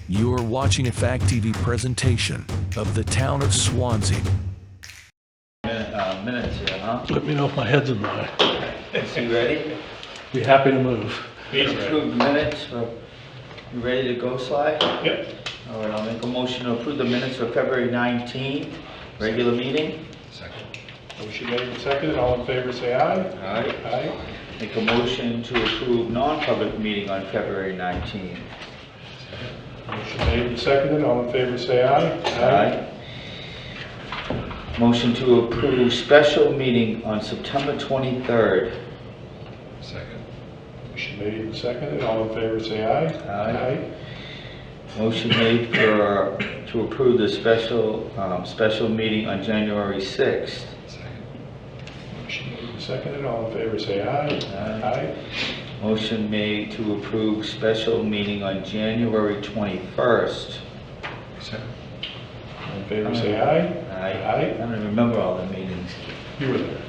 You are watching a Fact TV presentation of the town of Swanzey. Minutes here, huh? Let me know if my head's in the way. So you ready? Be happy to move. Approve the minutes for, you ready to go, Sly? Yep. All right, I'll make a motion to approve the minutes for February 19th, regular meeting. Second. Motion made and seconded. All in favor say aye. Aye. Aye. Make a motion to approve non-public meeting on February 19th. Motion made and seconded. All in favor say aye. Aye. Motion to approve special meeting on September 23rd. Second. Motion made and seconded. All in favor say aye. Aye. Motion made to approve the special meeting on January 6th. Second. Motion made and seconded. All in favor say aye. Aye. Motion made to approve special meeting on January 21st. Second. All in favor say aye. I Aye. don't remember all the meetings. You were there.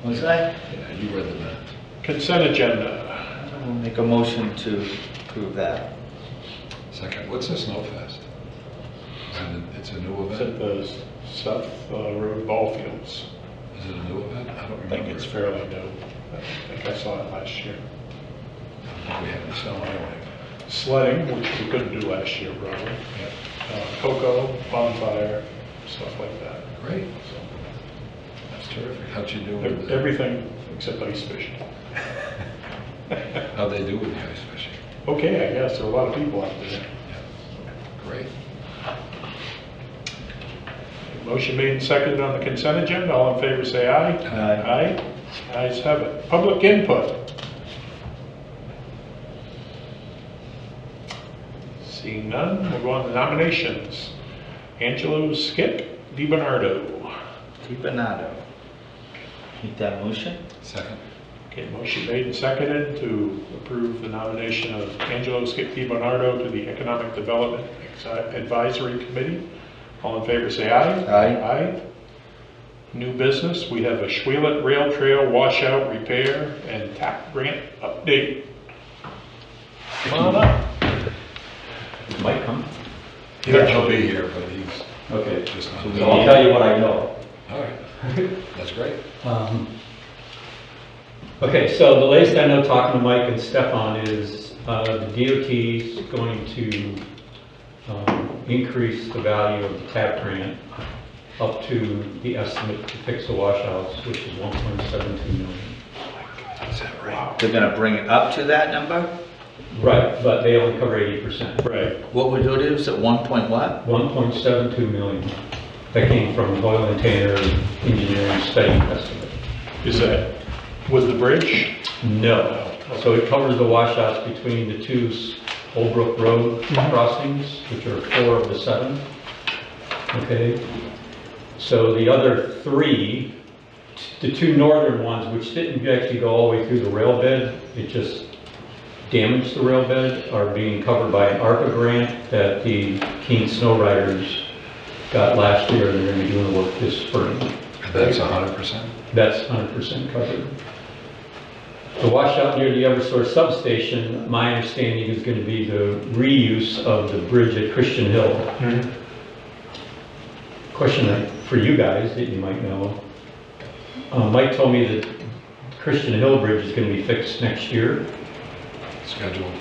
Was I? Yeah, you read the minutes. Consent agenda. I'll make a motion to approve that. Second. What's the Snowfest? And it's a new It's at event? the South Road Ball Fields. Is it a new event? I don't I remember. think it's fairly new. I think I saw it last year. We had it snow anyway. Sledding, which we couldn't do last year, probably. Yeah. Cocoa, bonfire, stuff like that. Great. So, That's terrific. How'd you do with the, everything except ice fishing. how'd they do with the ice fishing? Okay, I guess there are a lot of people out there. Yeah. Great. Motion made and seconded on the consent agenda. All in favor say aye. Aye. Aye. Ayes have it. Public input. Seeing none, we'll go on to nominations. Angelo, Skip, DiBernardo. DiBernardo. Make that motion? Second. Okay, motion made and seconded to approve the nomination of Angelo, Skip, DiBernardo to the Economic Development Advisory Committee. All in favor say aye. Aye. Aye. New business, we have a Ashuelot Rail Trail washout repair and TAP grant update. Come on up. Mike come? He'll be here, but he's Okay, just not. so I'll tell you what I know. All right. That's great. Okay, so the latest I know, talking to Mike and Stefan, is the DOT is going to increase the value of the TAP grant up to the estimate to fix the washouts, which is 1.72 million. Is that right? They're gonna bring it up to that number? Right, but they only cover 80%. Right. What would it is at 1 point what? 1.72 million. That came from Hoyle and Tanner Engineering Study Estimate. Is that with the bridge? No. So it covers the washouts between the two Old Brook Road crossings, which are 4 of the 7. Okay. So the other 3, the 2 northern ones, which didn't actually go all the way through the rail bed, it just damaged the rail bed, are being covered by an ARPA grant that the Keene Snow Riders got last year, and they're going to be doing the work this spring. That's 100%? That's 100% covered. The washout near the Eversource substation, my understanding is going to be the reuse of the bridge at Christian Hill. Mm-hmm. Question for you guys that you might know. Mike told me that Christian Hill Bridge is going to be fixed next year. Scheduled.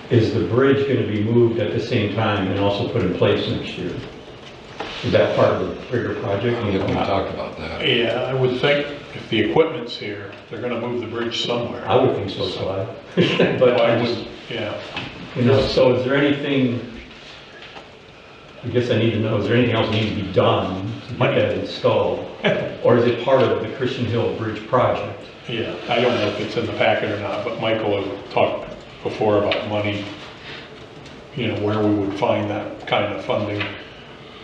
Is the bridge going to be moved at the same time and also put in place next year? Is that part of the bigger project? We talked about that. Yeah, I would think if the equipment's here, they're gonna move the bridge somewhere. I would think so, Sly. But Why I just, would, yeah. you know, so is there anything, I guess I need to know, is there anything else that needs to be done to get that installed? Or is it part of the Christian Hill Bridge project? Yeah, I don't know if it's in the packet or not, but Michael had talked before about money, you know, where we would find that kind of funding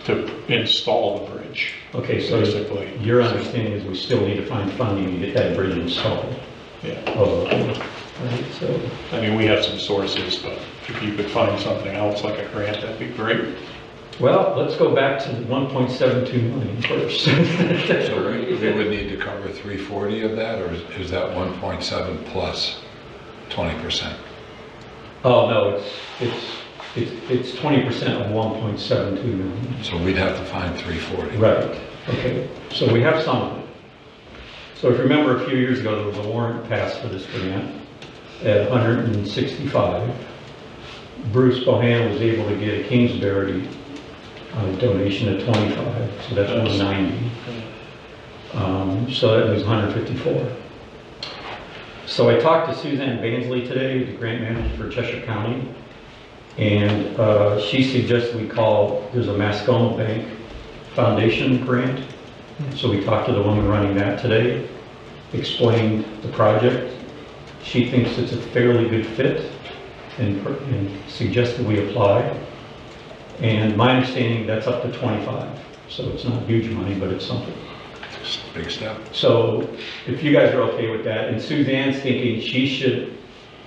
to install the bridge. Okay, so basically, your understanding is we still need to find funding to get that bridge installed? yeah. Oh, okay. Right, so, I mean, we have some sources, but if you could find something else like a grant, that'd be great. well, let's go back to the 1.72 million first. So we would need to cover 340 of that, or is that 1.7 plus 20%? Oh, no, it's it's 20% of 1.72 million. So we'd have to find 340. Right, okay, so we have some of it. So if you remember a few years ago, there was a warrant passed for this grant at 165. Bruce Bohan was able to get a Kingsbury donation at 25, so that's 190. So that was 154. So I talked to Suzanne Bansley today, the grant manager for Cheshire County, and she suggested we call, there's a Mascoma Bank Foundation grant. So we talked to the woman running that today, explained the project. She thinks it's a fairly good fit and suggested we apply. And my understanding, that's up to 25. So it's not huge money, but it's something. It's a big step. So if you guys are okay with that, and Suzanne's thinking she should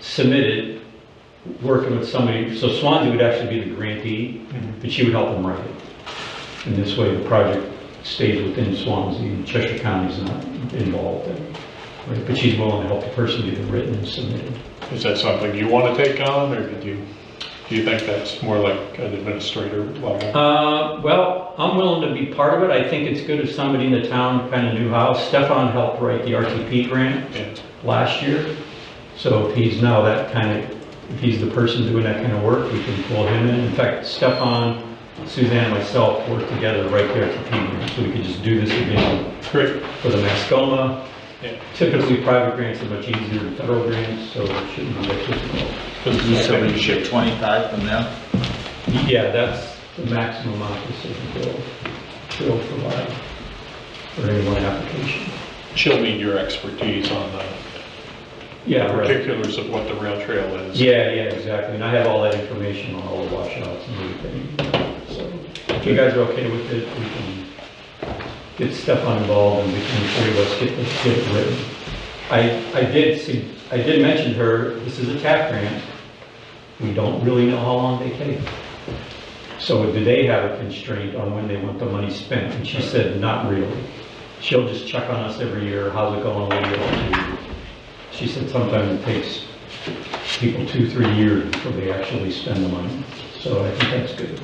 submit it working with somebody, so Swanzey would actually be the grantee, but she would help them write it. And this way the project stays within Swansea, and Cheshire County's not involved in it. Right? But she's willing to help the person get it written and submitted. Is that something you want to take on, or do you think that's more like an administrator level? Well, I'm willing to be part of it. I think it's good if somebody in the town kind of knew how. Stefan helped write the RTP grant last year. So if he's now that kind of, if he's the person doing that kind of work, we can pull him in. In fact, Stefan, Suzanne, and myself worked together right there at the RTP grant, so we could just do this again. Great. For the Mascoma. Yeah. Typically, private grants are much easier than federal grants, so it shouldn't be that difficult. So we should 25 from them? Yeah, that's the maximum amount this will provide for any one application. She'll need your expertise on the Yeah, right. particulars of what the rail trail is. Yeah, exactly. And I have all that information on all the washouts and everything. So if you guys are okay with it, we can get Stefan involved and we can, three of us get it written. I did mention to her, this is a TAP grant. We don't really know how long they take. So do they have a constraint on when they want the money spent? And she said, not really. She'll just check on us every year. How's it going? What do you want to do? She said sometimes it takes people 2-3 years before they actually spend the money. So I think that's good.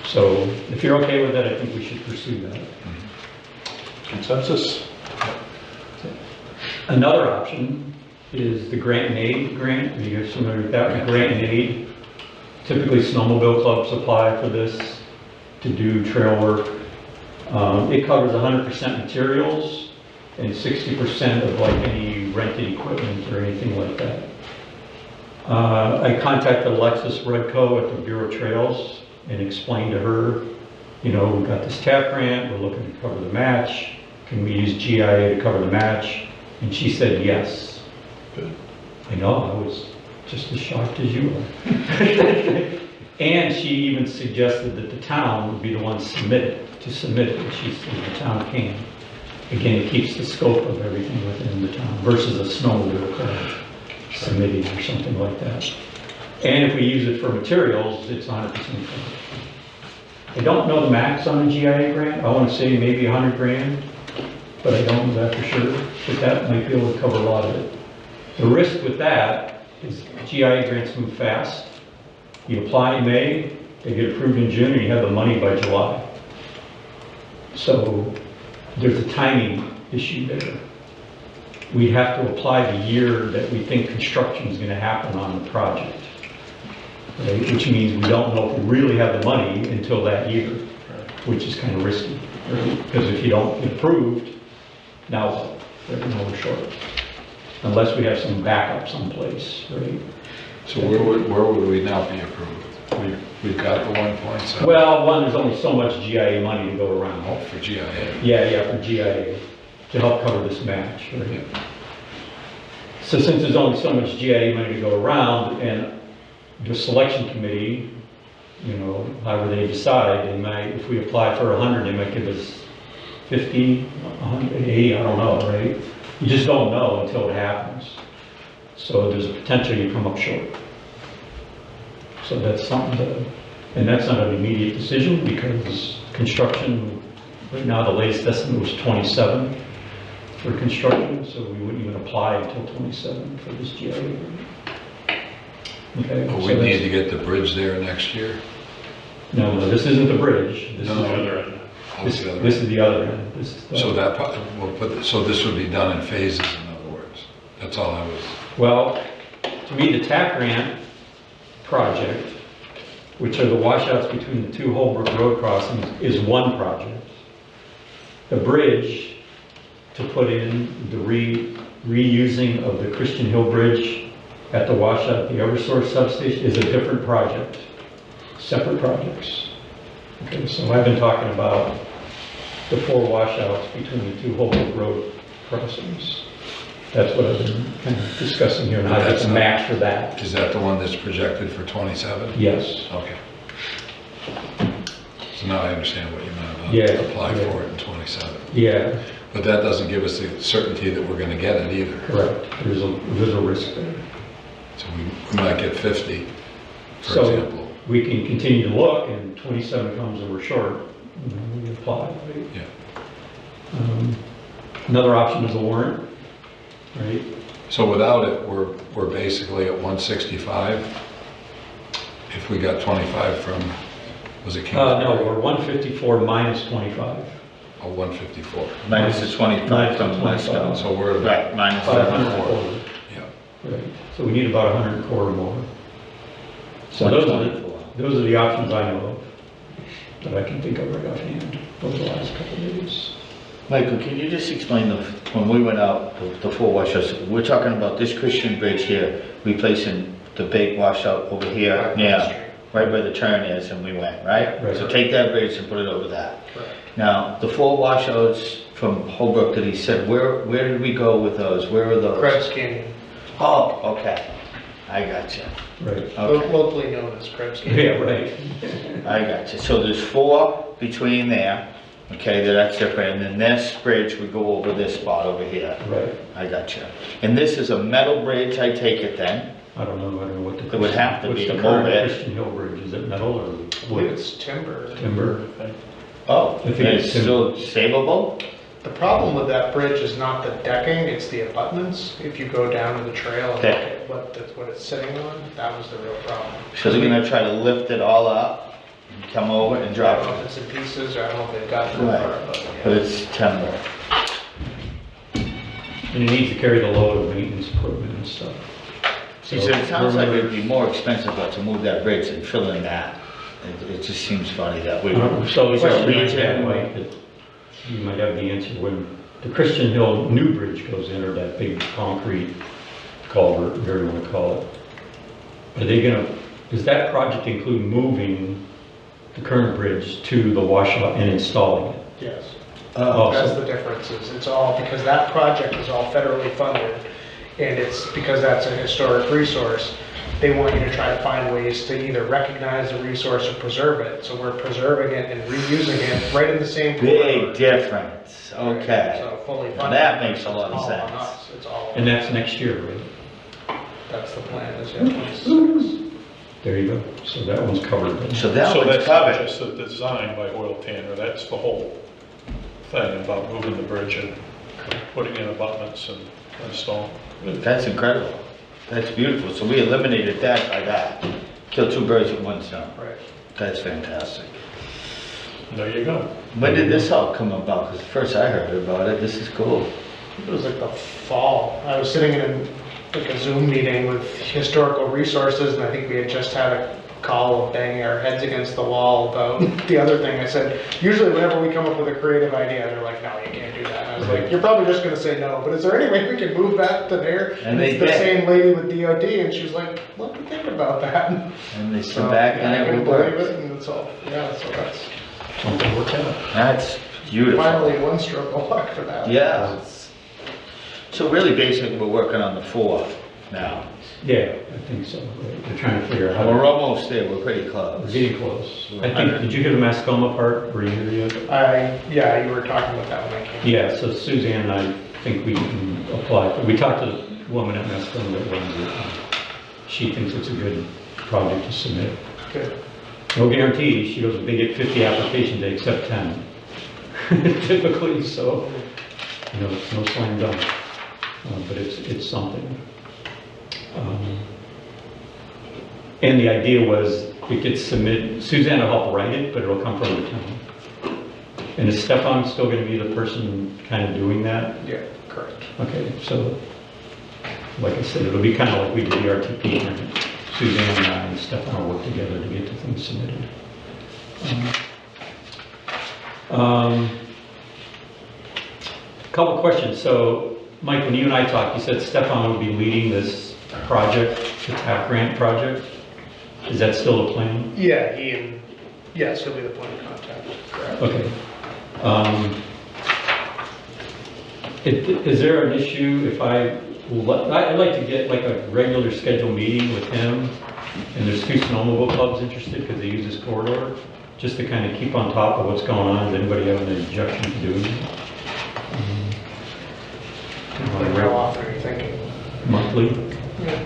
So if you're okay with that, I think we should pursue that. Consensus? Another option is the grant and aid grant. Are you guys familiar with that? The grant and aid. Typically snowmobile clubs apply for this to do trail work. It covers 100% materials and 60% of like any rented equipment or anything like that. I contacted Alexis Redco at the Bureau of Trails and explained to her, you know, we've got this TAP grant, we're looking to cover the match. Can we use GIA to cover the match? And she said yes. Good. I know, I was just as shocked as you are. And she even suggested that the town would be the one to submit it, and she said the town can. Again, it keeps the scope of everything within the town versus a snowmobile club submitting or something like that. And if we use it for materials, it's 100% covered. I don't know the max on a GIA grant. I want to say maybe 100 grand, but I don't know that for sure. But that might be able to cover a lot of it. The risk with that is GIA grants move fast. You apply in May, they get approved in June, and you have the money by July. So there's a timing issue there. We have to apply the year that we think construction is going to happen on the project, right? Which means we don't know if we really have the money until that year, which is kind of risky, right? Because if you don't get approved, now what? Right, we're short. Unless we have some backup someplace, right? So where would we now be approved? We've got the 1.7. Well, one, there's only so much GIA money to go around. Oh, for GIA. Yeah, for GIA, to help cover this match, right? Yeah. So since there's only so much GIA money to go around, and the selection committee, you know, however they decide, they might, if we apply for 100, they might give us 50, 100, 80, I don't know, right? You just don't know until it happens. So there's a potential you come up short. So that's something to, and that's not an immediate decision because construction, right now the latest estimate was 27 for construction, so we wouldn't even apply until 27 for this GIA. Okay? But So we need that's- to get the bridge there next year? No, this isn't the bridge. This No, is The other end. Oh, it's the other This end. is the other end. This is the- So that, so this would be done in phases, in other words? That's all I was, Well, to me, the TAP grant project, which are the washouts between the two Holbrook Road crossings, is one project. The bridge to put in the reusing of the Christian Hill Bridge at the washout at the Eversource substation is a different project, separate projects. Okay, so I've been talking about the 4 washouts between the two Holbrook Road crossings. That's what I've been kind of discussing here, and how to get the match for that. is that the one that's projected for 27? Yes. Okay. So now I understand what you meant about Yeah, apply yeah. for it in 27. Yeah, But that doesn't give us the certainty that we're gonna get it either. correct. There's a risk there. So we might get 50, for So example. we can continue to look, and 27 comes and we're short, we apply. Right? Yeah. Another option is a warrant, right? So without it, we're basically at 165. If we got 25 from, was it Kingsbury? No, we're 154 minus 25. Oh, 154. Minus the 25 from Minus the Wesco. 25. So we're, Right, minus About 7. 100 yeah. Right, so we need about 100 quarter more. So those are the options I know of, that I can think of right offhand over the last couple of days. Michael, can you just explain when we went out, the 4 washouts, we're talking about this Christian bridge here, replacing the big washout over here, yeah, right where the turn is, and we went, right? Right. So take that bridge and put it over that. Right. Now, the 4 washouts from Holbrook that he said, where did we go with those? Where are those? Krebs Canyon, Oh, okay, I got you. Right. Okay, locally known as Krebs Yeah, Canyon. right. I got you. So there's 4 between there, okay, that's different, and then this bridge would go over this spot over here. Right. I got you. And this is a metal bridge, I take it then? I don't know what the. It would have to what's be the to current move it. Christian Hill Bridge, is it metal or I believe wood? it's timber. Timber? Oh, I think it's it's still savable? The problem with that bridge is not the decking, it's the abutments. If you go down to the trail and look Okay. at what it's sitting on, that was the real problem. So they're gonna try to lift it all up, and come over and I drop don't know if it? it's in pieces, or I don't know if they've got it Right. far, but But yeah. it's timber. And it needs to carry the load of maintenance equipment and stuff. See, so it sounds like it'd be more expensive to move that bridge than fill in that. It just seems funny that we. So the Is there a question I reason? had, Mike, that you might have the answer, when the Christian Hill new bridge goes in, or that big concrete culvert, whatever you want to call it, are they gonna, does that project include moving the current bridge to the washout and installing it? Yes, Oh, that's the difference, is it's all, because that project is all federally funded, and it's, because that's a historic resource, they want you to try to find ways to either recognize the resource or preserve it. So we're preserving it and reusing it right in the same corridor. big difference, okay. So fully Now funded. that makes a lot of It's all on sense. us. It's all, And that's next year, right? that's the plan, is yeah, 26. There you go. So that one's covered then. So that So one's that's not covered. just the design by Oil Tanner, that's the whole thing about moving the bridge and putting in abutments and installing. That's incredible. That's beautiful. So we eliminated that by that. Kill 2 birds with 1 stone. Right. That's fantastic. There you go. When did this all come about? Because first I heard about it. This is cool. It was like the fall. I was sitting in like a Zoom meeting with historical resources, and I think we had just had a call of banging our heads against the wall about the other thing. I said, usually whenever we come up with a creative idea, they're like, no, you can't do that. And I was like, you're probably just gonna say no, but is there any way we can move that to there? And they it's the did. same lady with DOD, and she was like, let me think about that. And they So, sit back yeah, I and couldn't it believe works. it, and it's all, yeah, so that's Something worked out. That's beautiful. finally one stroke of luck for that. Yeah. So really basically we're working on the 4 now. Yeah, I think so. Right. They're trying to figure out how We're to, almost there. We're pretty we're close. getting close. I think, did you hear the Mascoma part? Were you here yet? Yeah, you were talking about that when I came. Yeah, so Suzanne and I think we can apply. We talked to the woman at Mascoma that runs it. And she thinks it's a good project to submit. Good. No guarantee. She goes, if they get 50 applications, they accept 10. Typically, so, you know, it's no slam dunk. But it's something. And the idea was it gets submitted, Suzanne will help write it, but it'll come from the town. And is Stefan still going to be the person kind of doing that? Yeah, correct. Okay, so, like I said, it'll be kind of like we did the RTP grant. Suzanne and I and Stefan will work together to get the things submitted. Couple questions. So, Mike, when you and I talked, you said Stefan would be leading this project, the TAP grant project. Is that still the plan? Yeah, yes, he'll be the point of contact. Correct. Okay. Is there an issue if I'd like to get like a regular scheduled meeting with him, and there's 2 snowmobile clubs interested because they use this corridor, just to kind of keep on top of what's going on. Does anybody have an objection to doing it? Like how often are you thinking? Monthly? Yeah.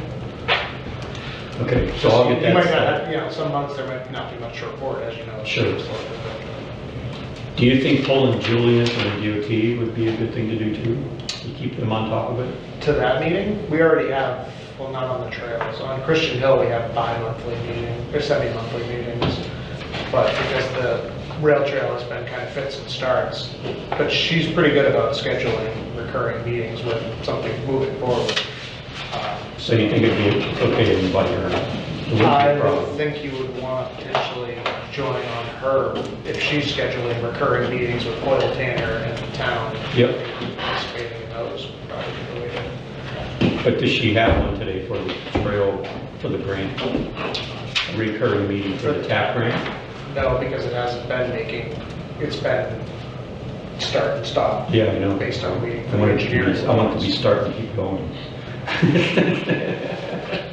Okay, so I'll get You that. might not set. have, some months there might not be much to report, as you know. Sure. Do you think pulling Julian from the DOT would be a good thing to do too? To keep them on top of it? To that meeting, we already have, well, not on the trails. On Christian Hill, we have bi-monthly meetings, or semi-monthly meetings. But because the rail trail has been kind of fits and starts, but she's pretty good about scheduling recurring meetings with something moving forward. So you think it'd be okay to invite her? It wouldn't be a I problem. think you would want to potentially join on her if she's scheduling recurring meetings with Oil Tanner and the town. Yep. Participating in those, probably the way to. But does she have one today for the trail, for the grant? A recurring meeting for the TAP grant? No, because it hasn't been it's been start and stop. Yeah, I know. Based on waiting I for want the it to be, engineering. I want it to be start and keep going.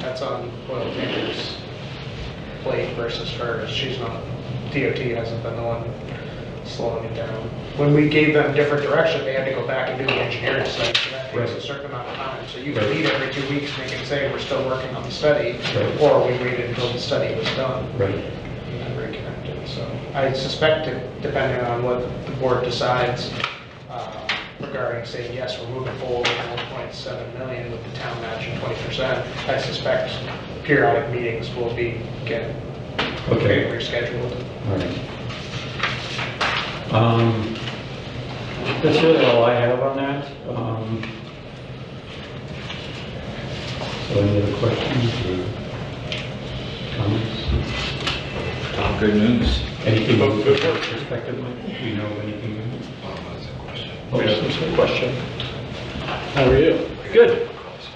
That's on Oil Tanner's plate versus hers. She's not, DOT hasn't been the one slowing it down. When we gave them different direction, they had to go back and do the engineering study, so that takes a Right. certain amount of time. So you can Right. meet every 2 weeks and they can say, we're still working on the study, Right. or we waited until the study was done. Right. And then reconnected. So I suspect, depending on what the board decides regarding saying, yes, we're moving forward with 1.7 million with the town matching 20%, I suspect periodic meetings will be getting Okay. rescheduled. All right. That's really all I have on that. So any other questions or comments? Good news. Anything from your perspective, Mike? Do you know anything? Oh, yeah, that's a question. How are you? Good.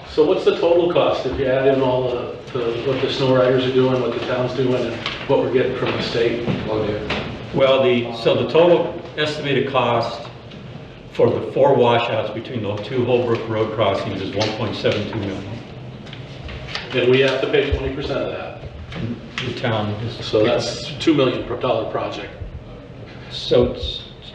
So what's the total cost if you add in all what the snow riders are doing, what the town's doing, and what we're getting from the state? Well, so the total estimated cost for the 4 washouts between the 2 Holbrook Road crossings is 1.72 million. And we have to pay 20% of that. The town is. So that's $2 million project. So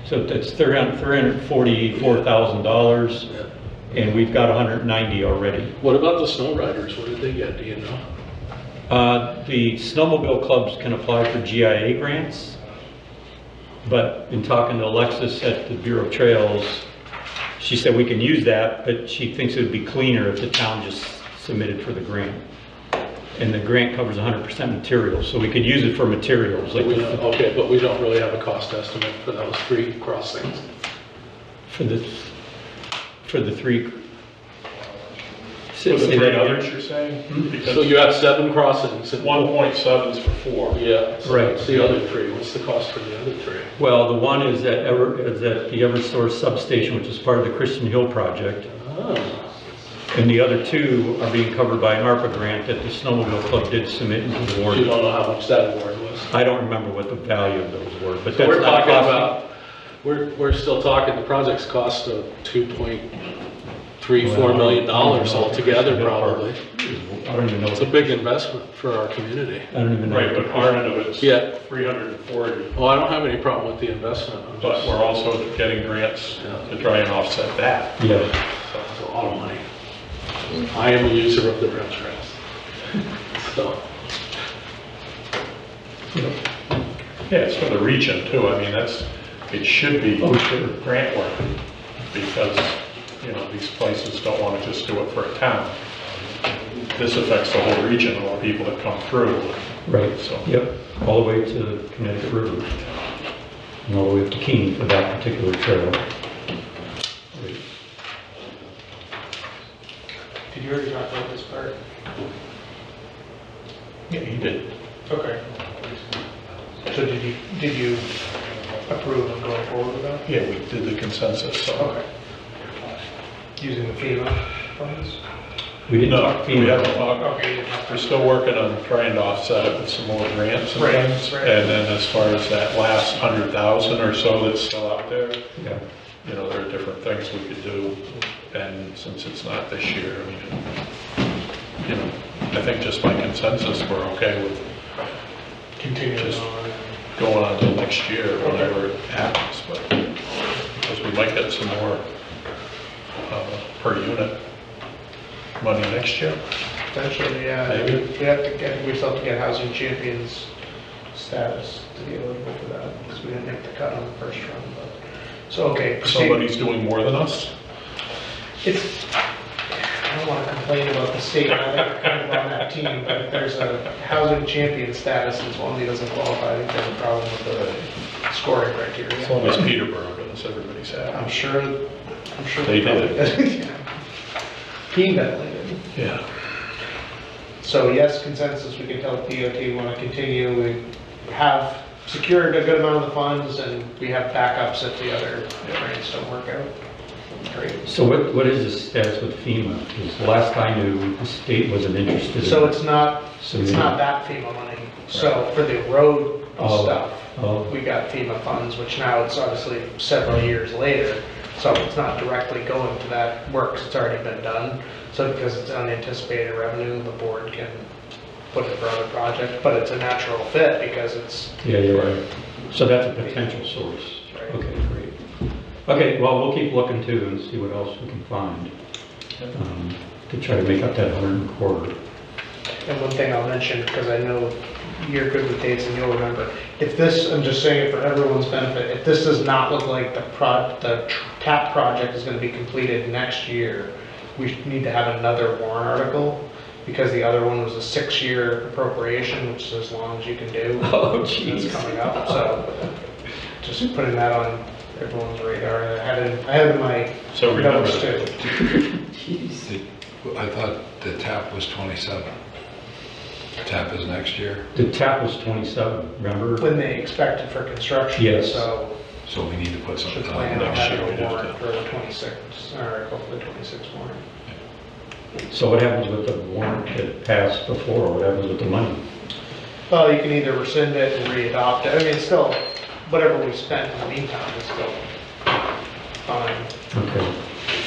that's $344,000, and we've got 190 already. What about the snow riders? What did they get? Do you know? The snowmobile clubs can apply for GIA grants, but in talking to Alexis at the Bureau of Trails, she said we can use that, but she thinks it would be cleaner if the town just submitted for the grant. And the grant covers 100% materials, so we could use it for materials. Like Okay, but we don't really have a cost estimate for those 3 crossings. for the 3. For the 3 others, you're saying? So Because you have 7 crossings. And 1.7's for 4. Yeah, so Right. what's the other 3? What's the cost for the other 3? Well, the one is at the Eversource substation, which is part of the Christian Hill project. Oh. And the other 2 are being covered by an ARPA grant that the snowmobile club did submit into the You award. don't know how much that award was. I don't remember what the value of those were, but So that's we're not talking costing. about, we're still talking, the project's cost of $2.34 million altogether probably. I don't even know. It's a big investment for our community. I don't even know. Right, but our end of it's Yeah. 340. Well, I don't have any problem with the investment. I'm But just- we're also getting grants to try and offset that. Yeah, It's a lot of money. I am a user of the rail trails. So, Yeah, it's for the region too. I mean, it should be Oh, sure. grant work because, these places don't want to just do it for a town. this affects the whole region, all the people that come through. Right, So- yep, all the way to the Connecticut River. And all the way up to Keene for that particular trail. Right. Did you already talk about this part? Yeah, he did. Okay. So did you approve of going forward with that? Yeah, we did the consensus, so. Okay. Using the FEMA funds? We didn't No, talk we FEMA. haven't talked. Okay, you didn't have to. We're still working on trying to offset it with some more grants and Right, things. right. And then as far as that last 100,000 or so that's still out there, Yeah, you know, there are different things we could do. And since it's not this year, I mean, you know, I think just by consensus, we're okay with Continuing Just- on. going on to next year, whenever it happens. But, because we might get some more per unit money next year. Potentially, yeah. Maybe. We still have to get housing champions status to be eligible for that, because we didn't make the cut on the first run, but, so, okay. proceed. Somebody's doing more than us? It's, I don't want to complain about the state, I think we're kind of on that team, but if there's a housing champion status and Swanzey doesn't qualify, I think there's a problem with the scoring As criteria. long as Peterborough does, everybody's I'm happy. sure. They did. Team definitely did. Yeah. So yes, consensus, we can tell DOT we want to continue, we have secured a good amount of the funds and we have backups if the other grants don't work out. Great. so what is the status with FEMA? Because the last I knew, the state wasn't interested in. So it's not So It's you- not that FEMA money. So for the road Oh. stuff, Oh. we got FEMA funds, which now it's obviously several years later. So it's not directly going to that work, 'cause it's already been done. So because it's unanticipated revenue, the board can put it for other projects, but it's a natural fit because it's, Yeah, you're right. So that's a potential source. Right. Okay, great. Okay, well, we'll keep looking too and see what else we can find to try to make up that 125. and one thing I'll mention, because I know you're good with dates and you'll remember. If this, I'm just saying it for everyone's benefit, if this does not look like the TAP project is going to be completed next year, we need to have another warrant article, because the other one was a 6-year appropriation, which is as long as you can do. Oh, It's jeez. coming up, so just putting that on everyone's radar. I had it in my So remember notes too. I thought the TAP was 27. TAP is next year, The TAP was 27, remember? When they expected for construction, Yes. so so we need to put should something plan on on next next year having we'd a have warrant to- for the 26, or hopefully 26 warrant. So what happens with the warrant that passed before? What happens with the money? Well, you can either rescind it and re-adopt it. I mean, it's still, whatever we spent in the meantime is still fine. Okay.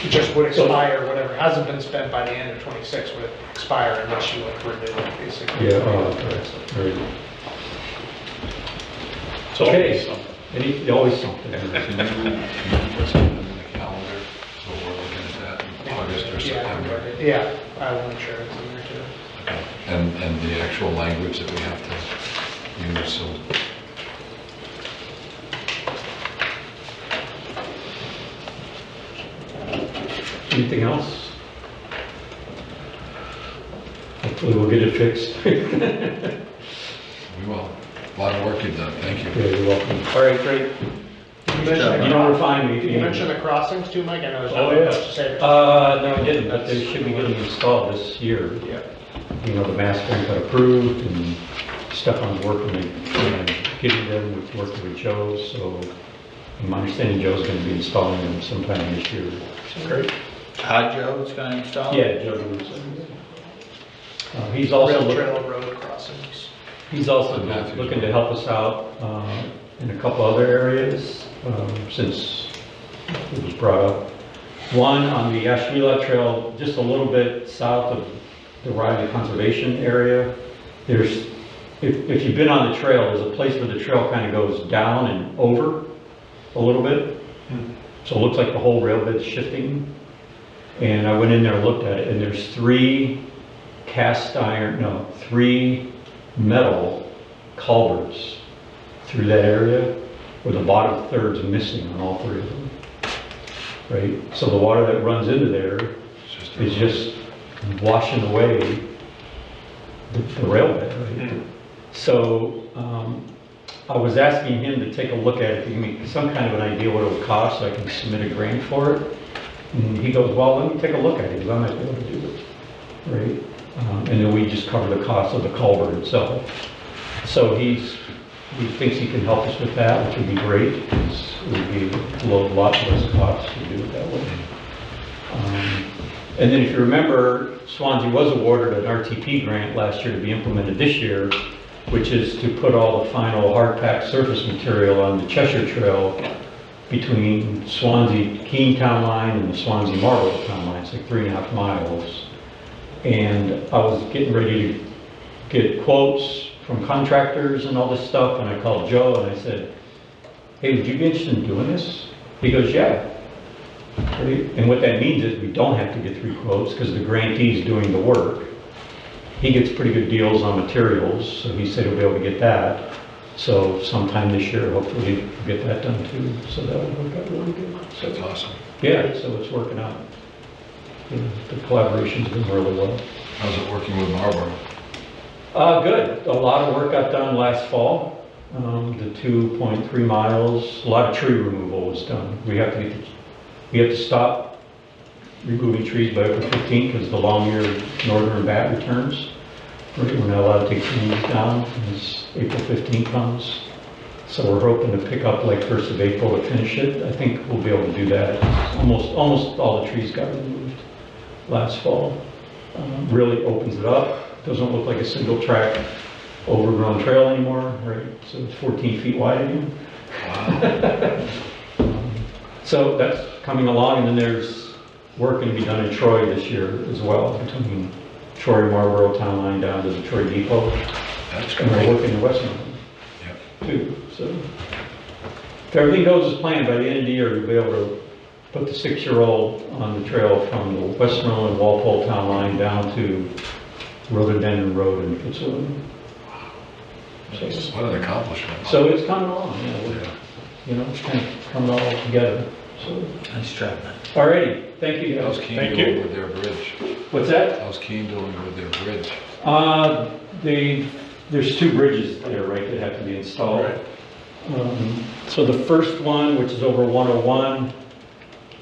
It just would expire, whatever hasn't been spent by the end of 26 would expire unless you like renew it, basically. Yeah, okay. Very good. So Okay. something. Always something. Can you put something in the calendar, so we're looking at that in August or September? Yeah, I will make sure it's in there too. And the actual language that we have to use, so Anything else? Hopefully we'll get it fixed. we will. A lot of work you've done, thank you. Yeah, you're welcome. All right, great. You know where to find me if Did you you need mention me. the crossings too, Mike? I know there's Oh, not yeah. much to say. No, I didn't, but they should be getting installed this year. Yeah. You know, the mastering got approved and Stefan's working and getting them with working with Joe, so my understanding Joe's gonna be installing them sometime this year. Great. Joe's gonna install? Yeah, Joe. He's also, Rail trail road crossings. he's also Matthews. looking to help us out in a couple other areas, since it was brought up. One on the Ashuelot Trail, just a little bit south of the Riley Conservation Area. There's, if you've been on the trail, there's a place where the trail kind of goes down and over a little bit. So it looks like the whole rail bed's shifting. And I went in there and looked at it, and there's 3 metal culverts through that area, where the bottom third's missing on all 3 of them. Right? So the water that runs into there It's just is just washing away the rail bed, right? So I was asking him to take a look at it, to give me some kind of an idea what it would cost so I can submit a grant for it. And he goes, well, let me take a look at it, because I might be able to do it, right? And then we just cover the cost of the culvert itself. So he thinks he can help us with that, which would be great, because it would be a lot less cost to do it that way. And then if you remember, Swanzey was awarded an RTP grant last year to be implemented this year, which is to put all the final hard-packed surface material on the Cheshire Trail between Swanzey Keene Town Line and the Swanzey Marlborough Town Line. It's like 3.5 miles. And I was getting ready to get quotes from contractors and all this stuff, and I called Joe and I said, hey, would you be interested in doing this? He goes, yeah. And what that means is we don't have to get 3 quotes because the grantee's doing the work. He gets pretty good deals on materials, so he said he'll be able to get that. So sometime this year, hopefully we'll get that done too. So that would work out really good. So, That's awesome. yeah, so it's working out. Yeah, the collaboration's been really well. How's it working with Marlboro? Good. A lot of work got done last fall. The 2.3 miles, a lot of tree removal was done. We have to stop removing trees by April 15th because the long-eared northern bat returns. We're not allowed to take trees down as April 15th comes. So we're hoping to pick up like 1st of April to finish it. I think we'll be able to do that. Almost all the trees got removed last fall. Really opens it up. Doesn't look like a single track overgrown trail anymore, right? So it's 14 feet wide again. Wow. So that's coming along, and then there's work going to be done in Troy this year as well, between Troy Marlborough Town Line down to the Troy Depot. That's And we're great. working in Westmoreland Yep. too. So if everything goes as planned, by the end of the year, we'll be able to put the 6-year-old on the trail from the Westmoreland Walpole Town Line down to Rhododendron Road in Fitzwilliam. What an accomplishment. So it's coming along, it's kind of coming all together. So, Nice job, man. alrighty, thank you How's guys. Keene Thank doing you. with their bridge? What's that? How's Keene doing with their bridge? There's 2 bridges there, right, that have to be installed. Right. So the first one, which is over 101,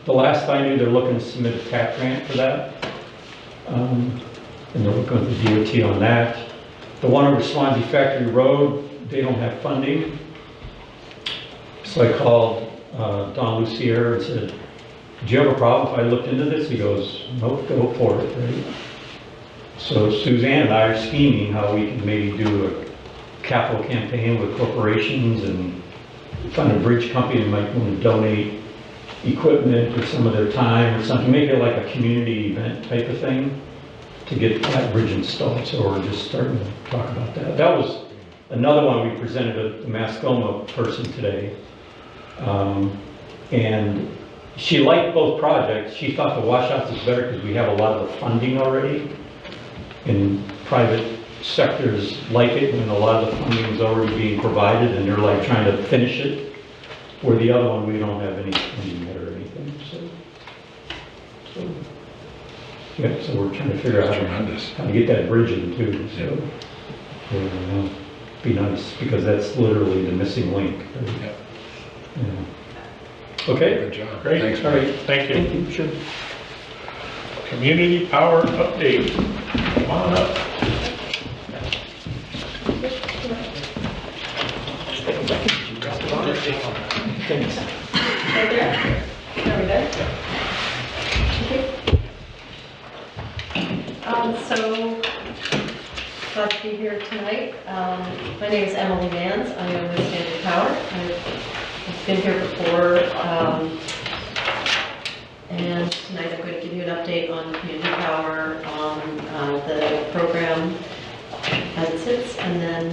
the last I knew, they're looking to submit a TAP grant for that. And they're working with the DOT on that. The one over Swanzey Factory Road, they don't have funding. So I called Don Lucier and said, do you have a problem if I looked into this? He goes, nope, go for it, right? So Suzanne and I are scheming how we can maybe do a capital campaign with corporations and find a bridge company that might want to donate equipment or some of their time or something, maybe like a community event type of thing to get that bridge installed. So we're just starting to talk about that. That was another one we presented to the Mascoma person today. And she liked both projects. She thought the washouts is better because we have a lot of the funding already. And private sectors like it when a lot of the funding is already being provided and they're like trying to finish it. Where the other one, we don't have any funding yet or anything, so yeah, so we're trying to figure out how to get that bridge in too, so. Yeah, be nice, because that's literally the missing link. Right? Yep. Yeah. Okay? Good job. Great. Thanks, All Mike. right. Thank you. Thank you, sure. Community power update. Come on up. Thanks. Right there? Are we good? So, glad to be here tonight. My name is Emily Mans. I am with Standard Power. I've been here before. And tonight I'm going to give you an update on community power, on the program as it sits, and then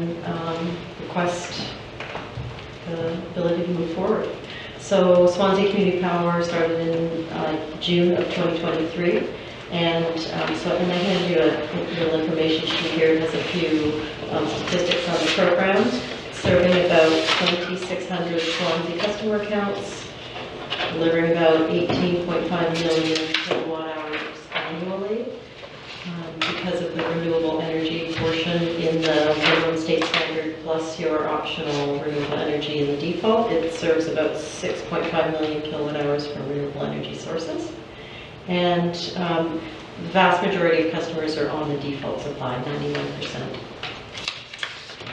request the ability to move forward. So Swanzey Community Power started in June of 2023, and so I'm going to hand you a little information sheet here. It has a few statistics on the program, serving about 2,600 Swanzey customer accounts, delivering about 18.5 million kilowatt hours annually. because of the renewable energy portion in the minimum state standard plus your optional renewable energy in the default, it serves about 6.5 million kilowatt hours from renewable energy sources. And the vast majority of customers are on the default supply, 91%.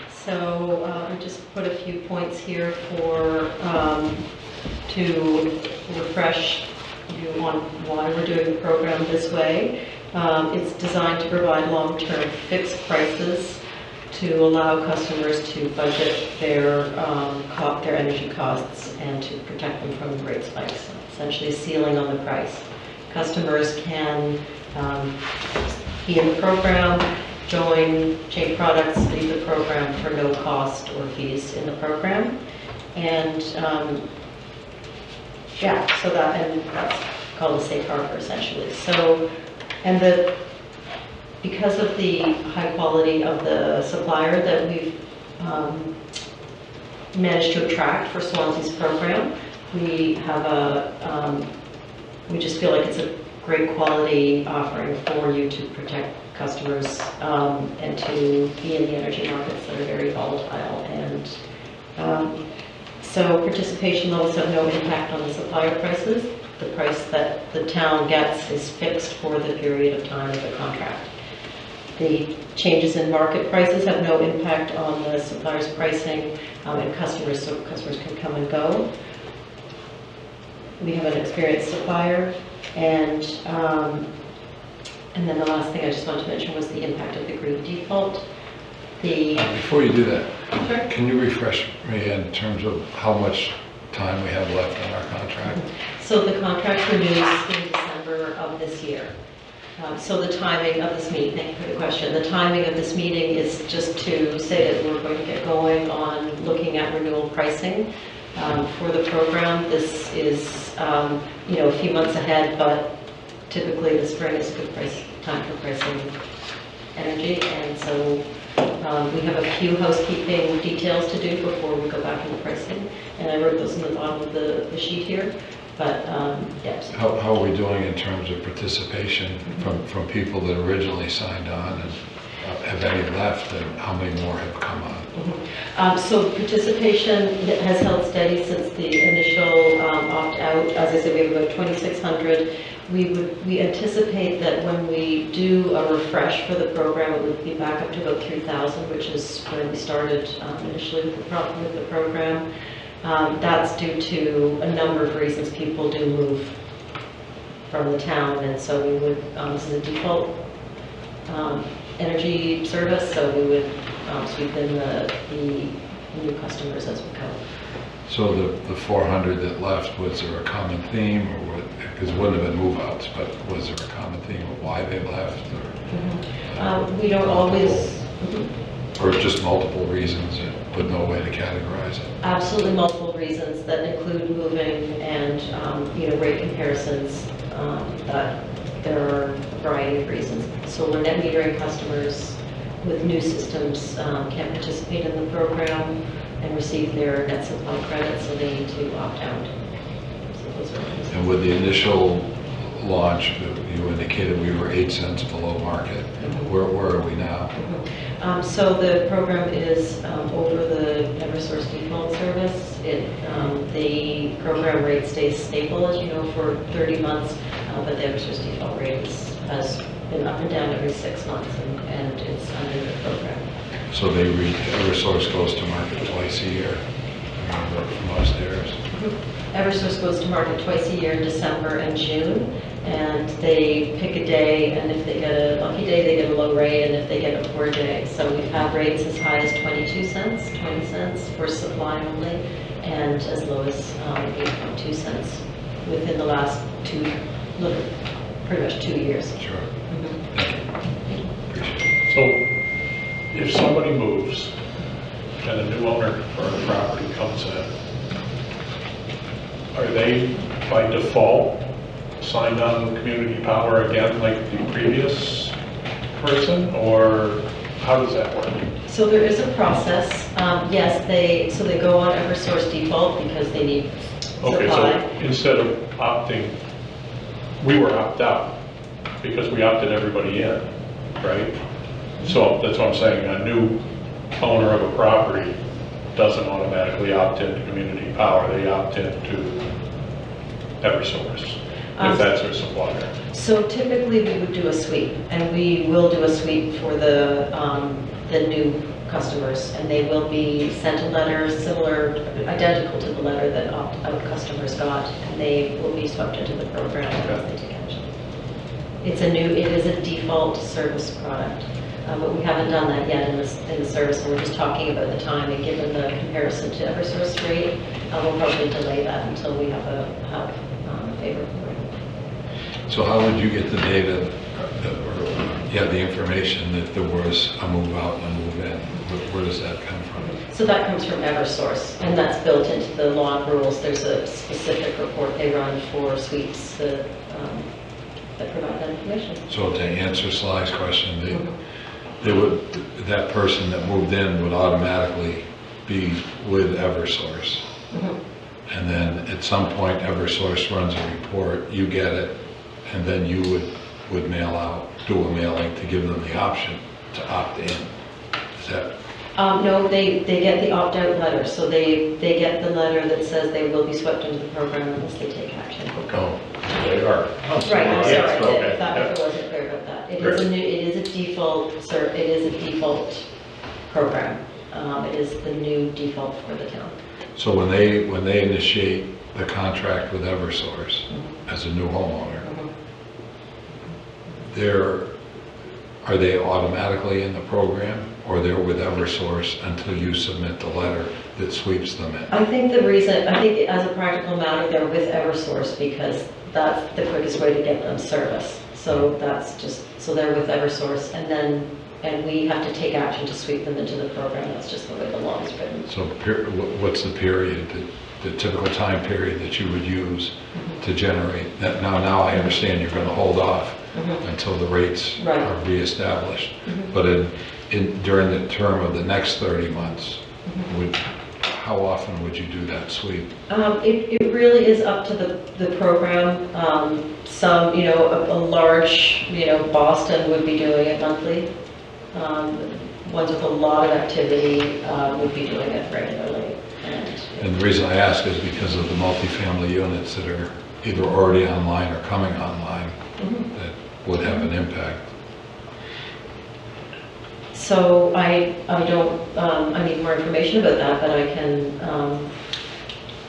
So I just put a few points here for to refresh you on why we're doing the program this way. It's designed to provide long-term fixed prices to allow customers to budget their energy costs and to protect them from rate spikes, essentially a ceiling on the price. Customers can be in the program, join, change products, leave the program for no cost or fees in the program. And yeah, so that's called a safe harbor essentially. So, because of the high quality of the supplier that we've managed to attract for Swanzey's program, we have we just feel like it's a great quality offering for you to protect customers and to be in the energy markets that are very volatile. And so participation levels have no impact on the supplier prices. The price that the town gets is fixed for the period of time of the contract. The changes in market prices have no impact on the supplier's pricing and customers, so customers can come and go. We have an experienced supplier, and then the last thing I just wanted to mention was the impact of the green default. Before you do that, Sure. can you refresh me in terms of how much time we have left on our contract? So the contract renews in December of this year. So the timing of this meeting, thank you for the question. The timing of this meeting is just to say that we're going to get going on looking at renewal pricing for the program. This is, a few months ahead, but typically the spring is a good time for pricing energy. And so we have a few housekeeping details to do before we go back into pricing. And I wrote those in the bottom of the sheet here. But, yeah. How are we doing in terms of participation from people that originally signed on, and have any left, and how many more have come on? So participation has held steady since the initial opt-out. As I said, we have about 2,600. We anticipate that when we do a refresh for the program, it would be back up to about 3,000, which is when we started initially with the program. That's due to a number of reasons. People do move from the town, and so we would, this is a default energy service, so we would sweep in the new customers as we go. So the 400 that left, was there a common theme, or what? Because it wouldn't have been move-outs, but was there a common theme of why they left? Or We don't always... Or just multiple reasons, but no way to categorize it? Absolutely multiple reasons that include moving and, rate comparisons. That there are a variety of reasons. Solar net metering customers with new systems can't participate in the program and receive their net supply credits, so they need to opt out. So those are reasons. And with the initial launch, you indicated we were 8 cents below market. Where are we now? So the program is over the Eversource default service. The program rate stays stable, as you know, for 30 months, but the Eversource default rate has been up and down every 6 months, and it's under the program. So Eversource goes to market twice a year, from upstairs. Eversource goes to market twice a year in December and June, and they pick a day, and if they get a lucky day, they get a low rate, and if they get a poor day. So we've had rates as high as 22 cents, 20 cents for supply only, and as low as 8.2 cents within the last pretty much 2 years. Sure. So if somebody moves and a new owner for a property comes in, are they by default signed on with Community Power again like the previous person, or how does that work? So there is a process. Yes, they go on Eversource default because they need supply. Okay, so instead of opting, we were opt out because we opted everybody in. right? So that's what I'm saying, a new owner of a property doesn't automatically opt into community power, they opt into Eversource, if that's their supplier. So typically we would do a sweep, and we will do a sweep for the new customers, and they will be sent a letter similar, identical to the letter that opt-out customers got, and they will be swept into the program as they take action. It is a default service product, but we haven't done that yet in the service, and we're just talking about the time, and given the comparison to Eversource rate, we'll probably delay that until we have a favorable rate. So how would you get the data, the information that there was a move out and a move in? Where does that come from? So that comes from Eversource, and that's built into the log rules. There's a specific report they run for sweeps that provide that information. So to answer Sly's question, that person that moved in would automatically be with Eversource. And then at some point Eversource runs a report, you get it, and then you would mail out, do a mailing to give them the option to opt in. Is that? No, they get the opt-out letter, so they get the letter that says they will be swept into the program unless they take action. Oh, They are. Right, I'm sorry, Yes, okay. I thought I wasn't clear about that. It is a default program. It is the new default for the town. so when they initiate the contract with Eversource as a new homeowner, are they automatically in the program, or they're with Eversource until you submit the letter that sweeps them in? I think as a practical matter, they're with Eversource because that's the quickest way to get them service. So so they're with Eversource, and we have to take action to sweep them into the program. That's just the way the law is written. So what's the period, the typical time period that you would use to generate that? Now I understand you're going to hold off until the rates are reestablished. But during the term of the next 30 months, how often would you do that sweep? It really is up to the program. Some, a large, Boston would be doing it monthly. Ones with a lot of activity would be doing it regularly. And the reason I ask is because of the multifamily units that are either already online or coming online that would have an impact. So I need more information about that, but I can,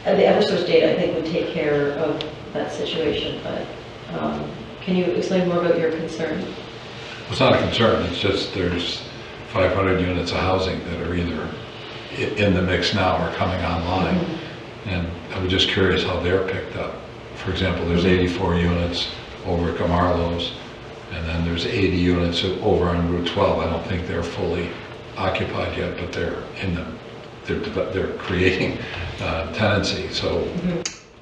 the Eversource data I think would take care of that situation, but can you explain more about your concern? It's not a concern, it's just there's 500 units of housing that are either in the mix now or coming online. And I was just curious how they're picked up. For example, there's 84 units over at Gamarlo's, and then there's 80 units over on Route 12. I don't think they're fully occupied yet, but they're in them. They're creating tenancy. So,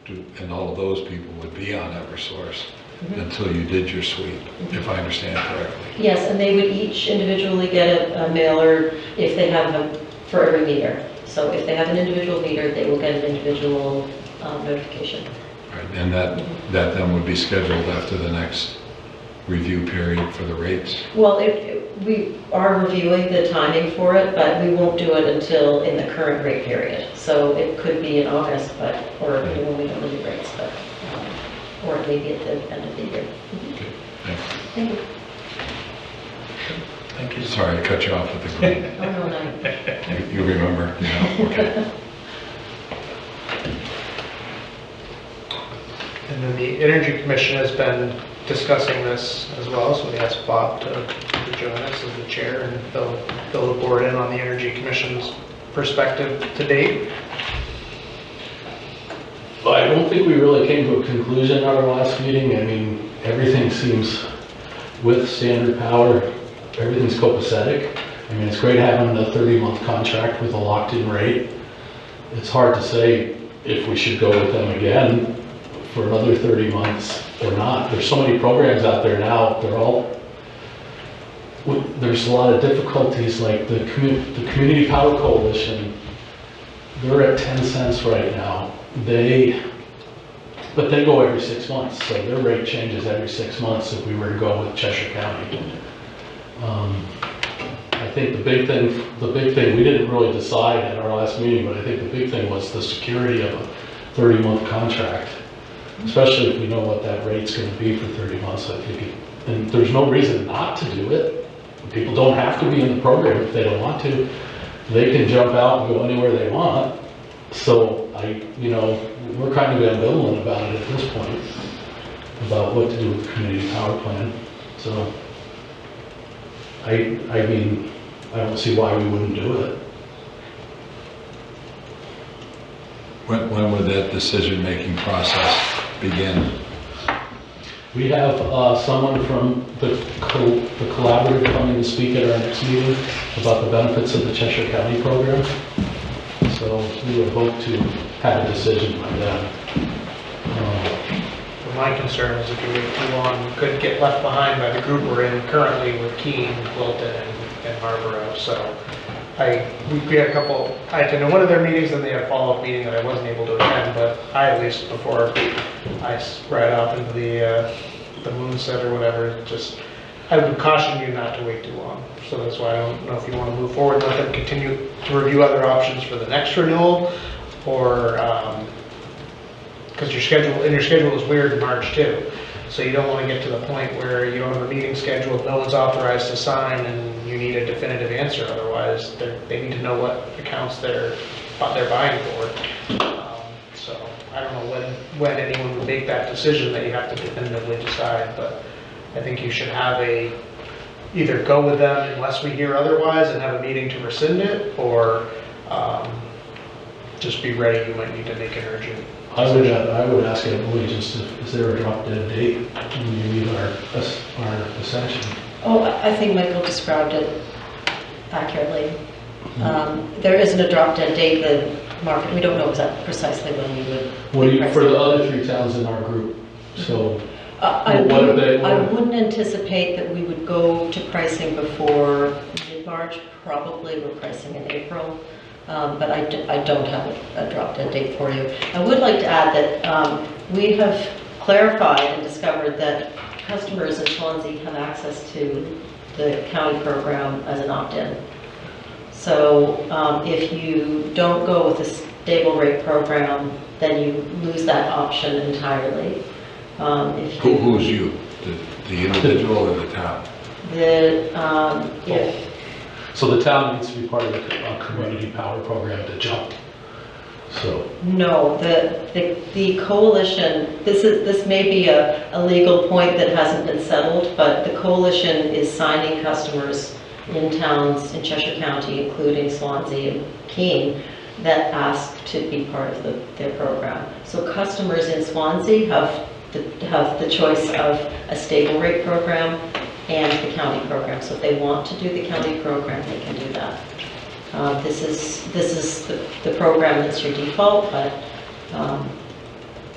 and all of those people would be on Eversource until you did your sweep, if I understand correctly. Yes, and they would each individually get a mailer if they have them for every meter. So if they have an individual meter, they will get an individual notification. Right, and that then would be scheduled after the next review period for the rates? Well, we are reviewing the timing for it, but we won't do it until in the current rate period. So it could be in August, or when we don't know the rates, but or it may be at the end of the year. Okay, thanks. Thank you. Thank you. Sorry, I cut you off with the green. Oh, no. You remember? Yeah, okay. And then the Energy Commission has been discussing this as well, so we asked Bob to join us as the chair and fill the board in on the Energy Commission's perspective to date. Well, I don't think we really came to a conclusion at our last meeting. I mean, everything seems, with Standard Power, everything's copacetic. I mean, it's great having the 30-month contract with a locked-in rate. It's hard to say if we should go with them again for another 30 months or not. There's so many programs out there now, there's a lot of difficulties, like the Community Power Coalition, they're at 10 cents right now. But they go every 6 months, so their rate changes every 6 months if we were to go with Cheshire County. I think the big thing, we didn't really decide at our last meeting, but I think the big thing was the security of a 30-month contract, especially if we know what that rate's gonna be for 30 months. I think and there's no reason not to do it. People don't have to be in the program if they don't want to. They can jump out and go anywhere they want. So we're kind of ambivalent about it at this point, about what to do with the community power plan. So, I mean, I don't see why we wouldn't do it. When would that decision-making process begin? We have someone from the collaborative coming to speak at our next meeting about the benefits of the Cheshire County program. So we would hope to have a decision by then. My concern is if you wait too long, you could get left behind by the group we're in currently with Keene, Wilton, and Marlborough. So we had a couple, I attended one of their meetings, and they had a follow-up meeting that I wasn't able to attend, but I, at least before I ride off into the moonset or whatever, I would caution you not to wait too long. So that's why I don't know if you want to move forward and let them continue to review other options for the next renewal, or because your schedule is weird in March too. So you don't want to get to the point where you don't have a meeting scheduled, no one's authorized to sign, and you need a definitive answer. Otherwise, they need to know what accounts they're buying for. So I don't know when anyone would make that decision that you have to definitively decide, but I think you should have either go with them unless we hear otherwise and have a meeting to rescind it, or just be ready. You might need to make an urgent. I would ask Emily, just is there a drop dead date when you meet our ascension? Oh, I think Michael described it accurately. There isn't a drop dead date. The market, we don't know exactly precisely when we would. What do you, for the other 3 towns in our group? So I wouldn't anticipate that we would go to pricing before mid-March. Probably we're pricing in April. But I don't have a drop dead date for you. I would like to add that we have clarified and discovered that customers in Swanzey have access to the county program as an opt-in. So if you don't go with a stable rate program, then you lose that option entirely. Who's you? The individual or the town? So the town needs to be part of the community power program to jump. So no, the coalition. This may be a legal point that hasn't been settled, but the coalition is signing customers in towns in Cheshire County, including Swanzey and Keene, that ask to be part of their program. So customers in Swanzey have the choice of a stable rate program and the county program. So if they want to do the county program, they can do that. This is the program that's your default, but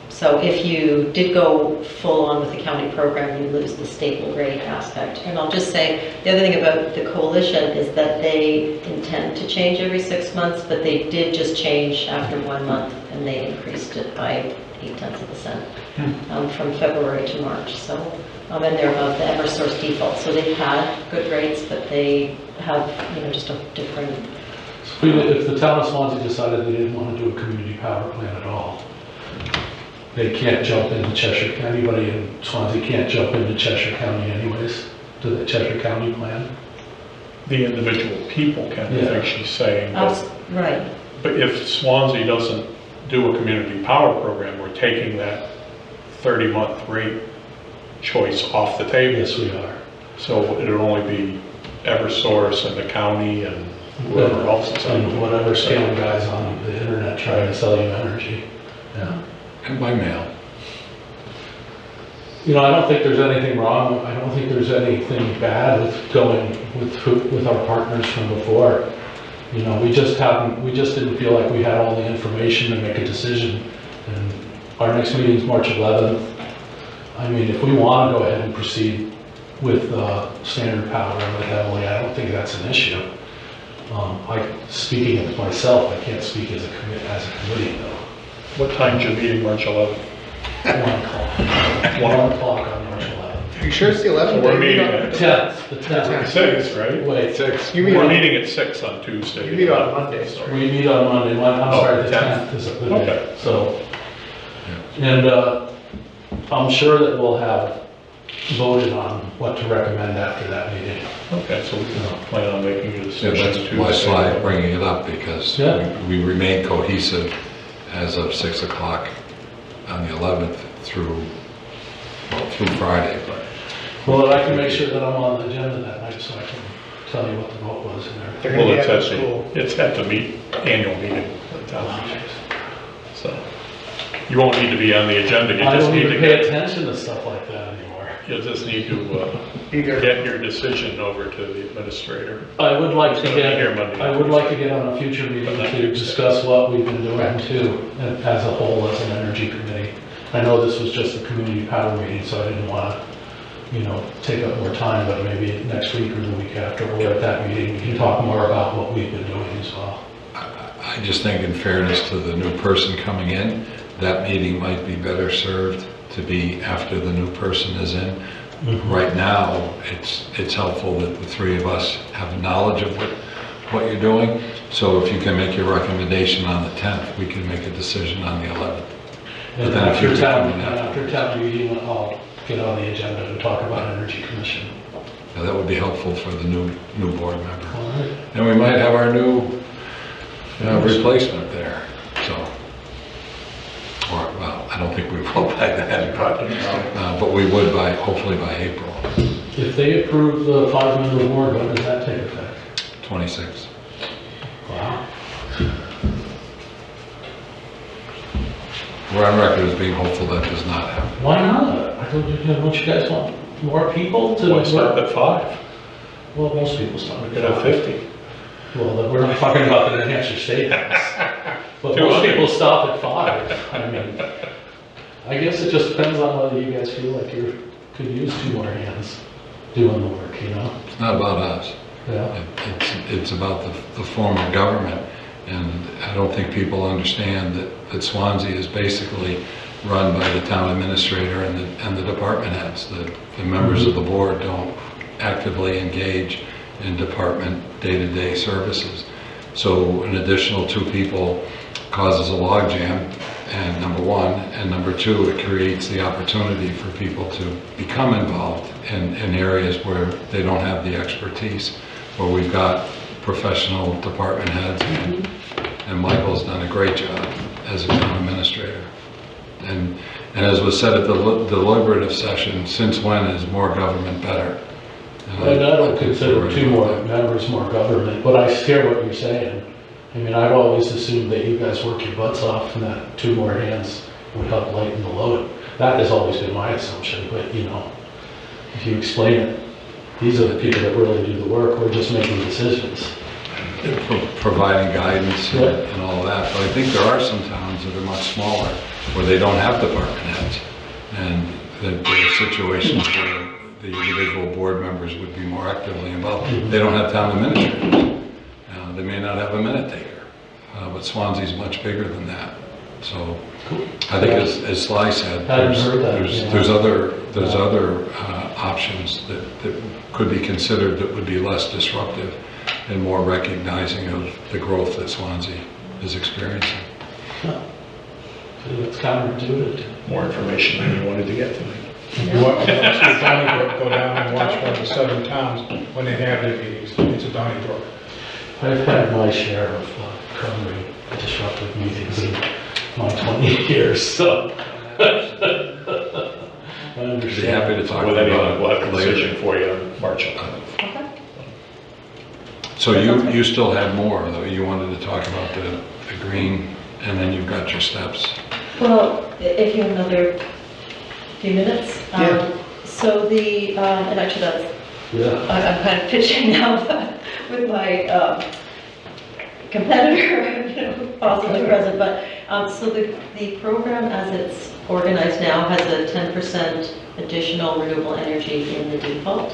so if you did go full on with the county program, you lose the stable rate aspect. And I'll just say, the other thing about the coalition is that they intend to change every 6 months, but they did just change after 1 month, and they increased it by 0.8% from February to March. So, and they're above the Eversource default. So they've had good rates, but they have, just a different. So if the town of Swanzey decided they didn't want to do a community power plan at all, they can't jump into Cheshire County. Anybody in Swanzey can't jump into Cheshire County anyways, to the Cheshire County plan. The individual people can, I think she's saying. Right. But if Swanzey doesn't do a community power program, we're taking that 30-month rate choice off the table. Yes, we are. So it'll only be Eversource and the county and whoever else is on. And whatever scam guys on the internet trying to sell you energy. Yeah. And by mail. I don't think there's anything wrong. I don't think there's anything bad with going with our partners from before. We just didn't feel like we had all the information to make a decision. And our next meeting is March 11th. I mean, if we want to go ahead and proceed with standard power with Emily, I don't think that's an issue. Speaking of myself, I can't speak as a committee though. What time's your meeting, March 11th? 1 o'clock. 1 o'clock on March 11th. you sure it's the 11th? We're meeting at 10th, the 10th. 6, right? Wait, 6. You meet We're on, meeting at 6 on Tuesday. you meet on Monday, sorry. we meet on Monday, I'm Oh, sorry, the 10th. 10th is the Okay. day, so. And I'm sure that we'll have voted on what to recommend after that meeting. Okay, so we can plan on making a Yeah, decision that's Tuesday. why Sly bringing it up, because Yeah. we remain cohesive as of 6 o'clock on the 11th through Friday, but Well, I can make sure that I'm on the agenda that night, so I can tell you what the vote was and everything. They're Well, gonna be it's at at the school. it's at the annual meeting, the town meeting. So, you won't need to be on the agenda, you I just don't need even to pay get, attention to stuff like that anymore. you'll just need to Either. get your decision over to the administrator. I would like to It's gonna be here get, Monday. I would like to get on a future meeting But not to Tuesday. discuss what we've been doing too, and as a whole, as an energy committee. I know this was just a community power meeting, so I didn't want to, take up more time, but maybe next week or the week after, or at that meeting, we can talk more about what we've been doing as well. I just think in fairness to the new person coming in, that meeting might be better served to be after the new person is in. Right now, it's helpful that the three of us have knowledge of what you're doing. So if you can make your recommendation on the 10th, we can make a decision on the 11th. But And then if you're after coming after town meeting, I'll get on the agenda to talk about Energy Commission. Now, that would be helpful for the new board member. All right. And we might have our new replacement there, so. Or, well, I don't think we will by then, but we would hopefully by April If they approve the 5-member board, when does that take effect? 26th. Wow. We're on record as being hopeful that does not happen. Why not? I told you, don't you guys want more people to? Why start at 5? Well, most people start We at could have 5. 50. Well, we're not talking about the New Hampshire State House. But most 200. people stop at 5. I mean, I guess it just depends on whether you guys feel like you could use 2 more hands doing the work, It's not about us. Yeah. It's about the form of government. And I don't think people understand that Swanzey is basically run by the town administrator and the department heads. The members of the board don't actively engage in department day-to-day services. So an additional 2 people causes a logjam, and number 1, and number 2, it creates the opportunity for people to become involved in areas where they don't have the expertise, where we've got professional department heads, and Michael's done a great job as a town administrator. And as was said at the deliberative session, since when is more government better? And I don't think consider we're 2 right more about that. members more government, but I hear what you're saying. I mean, I've always assumed that you guys work your butts off and that 2 more hands would help lighten the load. That has always been my assumption, but if you explain it, these are the people that really do the work, we're just making decisions. Providing guidance Yeah. and all that. But I think there are some towns that are much smaller where they don't have department heads. And there are situations where the individual board members would be more actively involved. They don't have town administrators. They may not have a minute taker, but Swansea's much bigger than that. So I think as Sly said, Hadn't heard that, yeah. there's other options that could be considered that would be less disruptive and more recognizing of the growth that Swansea is experiencing. It's counterintuitive. More information than you wanted to get tonight. You want to see Donnybrook, go down and watch one of the southern towns when they have their meetings. It's a Donnybrook. I've had my share of covering disruptive meetings in my 20 years, so. I I'd be understand. happy to talk With about anyone, we'll have it a later. decision for you on March 11th. Okay. So you still had more, though. You wanted to talk about the green, and then you've got your steps. Well, if you have another few minutes. Yeah. So and actually that's, Yeah. I'm kind of pitching now with my competitor, possibly present, but, so the program as it's organized now has a 10% additional renewable energy in the default.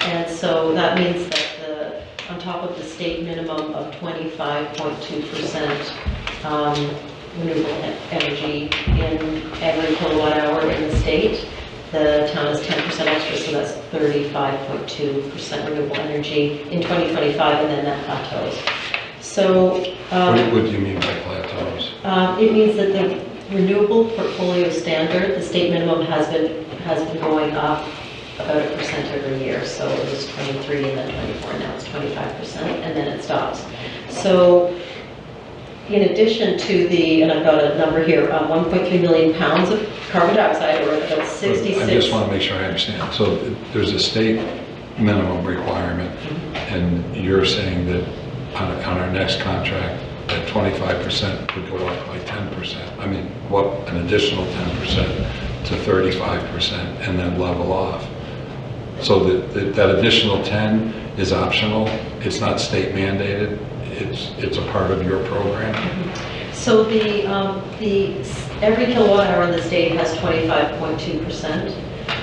And so that means that on top of the state minimum of 25.2% renewable energy in every kilowatt hour in the state, the town is 10% extra, so that's 35.2% renewable energy in 2025, and then that plateaus. So What do you mean by plateaus? it means that the renewable portfolio standard, the state minimum has been going up about 1% every year. So it was 23 and then 24, now it's 25%, and then it stops. So in addition to the, and I've got a number here, 1.3 million pounds of carbon dioxide, or about 66. I just want to make sure I understand. So there's a state minimum requirement, and you're saying that on our next contract, that 25% would go up by 10%. I mean, what, an additional 10% to 35%, and then level off. So that additional 10 is optional. It's not state mandated. It's a part of your program. So the every kilowatt hour in the state has 25.2%.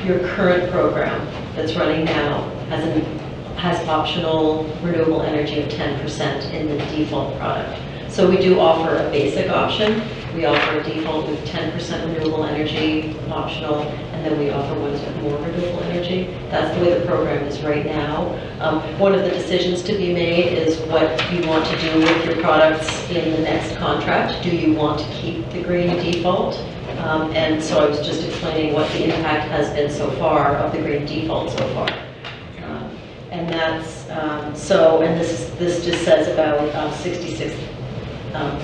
Your current program that's running now has optional renewable energy of 10% in the default product. So we do offer a basic option. We offer a default with 10% renewable energy optional, and then we offer ones with more renewable energy. That's the way the program is right now. One of the decisions to be made is what you want to do with your products in the next contract. Do you want to keep the green default? And so I was just explaining what the impact has been so far of the green default so far. And that's, and this just says about 66,000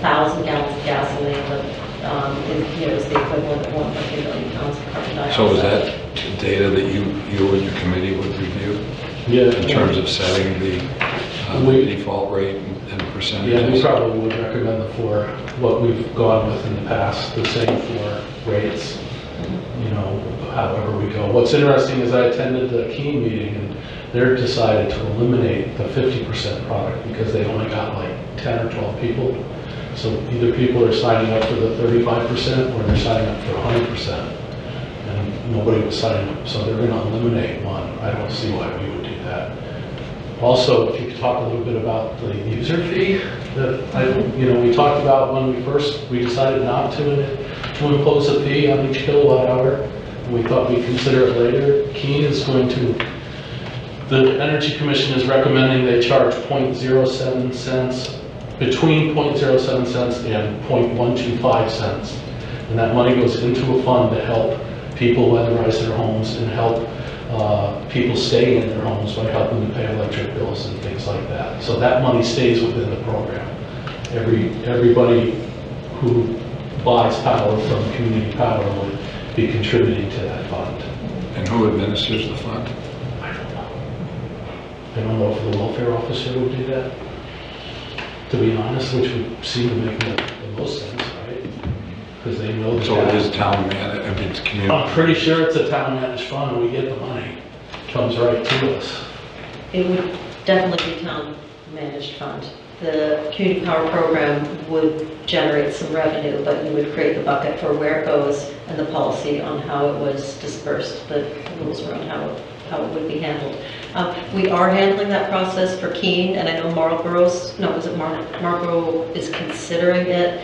gallons of gasoline is the equivalent of 1.2 million pounds of carbon dioxide. So is that data that you and your committee would review? Yeah. In terms of setting the default rate and percentages? Yeah, we probably would recommend for what we've gone with in the past, the same for rates, however we go. What's interesting is I attended the Keene meeting, and they're decided to eliminate the 50% product because they only got like 10 or 12 people. So either people are signing up for the 35% or they're signing up for 100%. And nobody was signing up, so they're going to eliminate one. I don't see why we would do that. Also, if you could talk a little bit about the user fee that we talked about when we decided not to impose a fee on each kilowatt hour. We thought we'd consider it later. Keene is going to. The Energy Commission is recommending they charge 0.07 cents, between 0.07 cents and 0.125 cents. And that money goes into a fund to help people weatherize their homes and help people stay in their homes by helping to pay electric bills and things like that. So that money stays within the program. Everybody who buys power from community power would be contributing to that fund. And who administers the fund? I don't know if the welfare officer would do that, to be honest, which would seem to make the most sense, right? Because they know the So it is town managed, I mean, it's community. I'm pretty sure it's a town managed fund, and we get the money. It comes right to us. It would definitely be town managed fund. The community power program would generate some revenue, but you would create the bucket for where it goes and the policy on how it was dispersed, the rules around how it would be handled. We are handling that process for Keene, and I know Marlborough is considering it.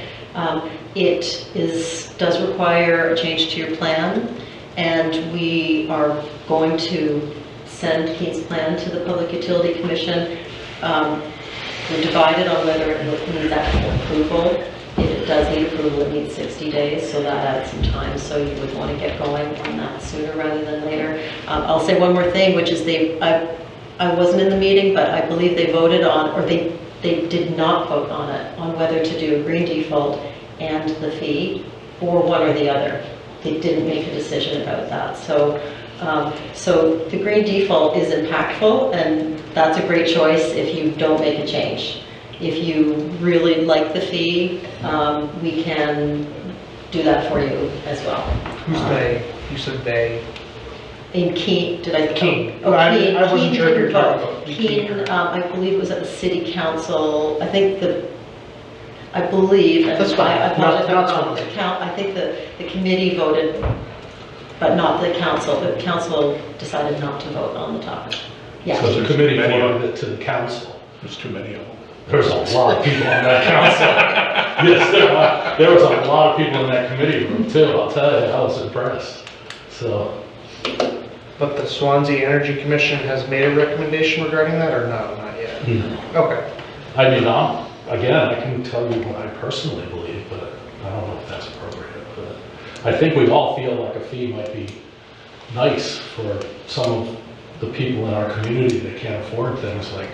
It does require a change to your plan, and we are going to send Keene's plan to the Public Utility Commission. We're divided on whether it needs actual approval. If it does need approval, it needs 60 days, so that adds some time. So you would want to get going on that sooner rather than later. I'll say one more thing, which is I wasn't in the meeting, but I believe they voted on, or they did not vote on it, on whether to do a green default and the fee, or one or the other. They didn't make a decision about that. So the green default is impactful, and that's a great choice if you don't make a change. If you really like the fee, we can do that for you as well. Who's they? You said they. In Keene, did I? Keene. Oh, I wasn't Keene sure if you were didn't talking vote. about Keene, I believe it was at the city council. I believe. That's fine. I apologize. Not so I think the committee voted, but not the council. The council decided not to vote on the topic. Yeah. So the committee forwarded it to the council. There's too many of them. There's a lot of people on that council. Yes, there was a lot of people in that committee room too, I'll tell you, I was impressed. So, But the Swanzey Energy Commission has made a recommendation regarding that, or no, not yet? No. Okay. I mean, again, I can tell you what I personally believe, but I don't know if that's appropriate. But I think we all feel like a fee might be nice for some of the people in our community that can't afford things like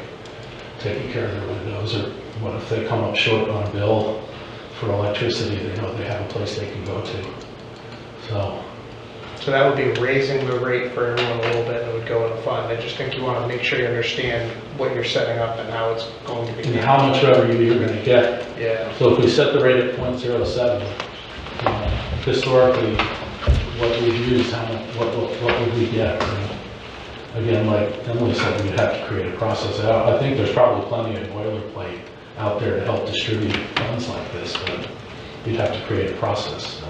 taking care of their windows, or what if they come up short on a bill for electricity, they know they have a place they can go to. So that would be raising the rate for everyone a little bit, and it would go in a fund. I just think you want to make sure you understand what you're setting up and how it's going to be. And how much revenue you're going to get. Yeah. So if we set the rate at 0.07, historically, what we've used, what would we get? And again, like Emily said, we'd have to create a process. I think there's probably plenty of boilerplate out there to help distribute funds like this, but we'd have to create a process. So.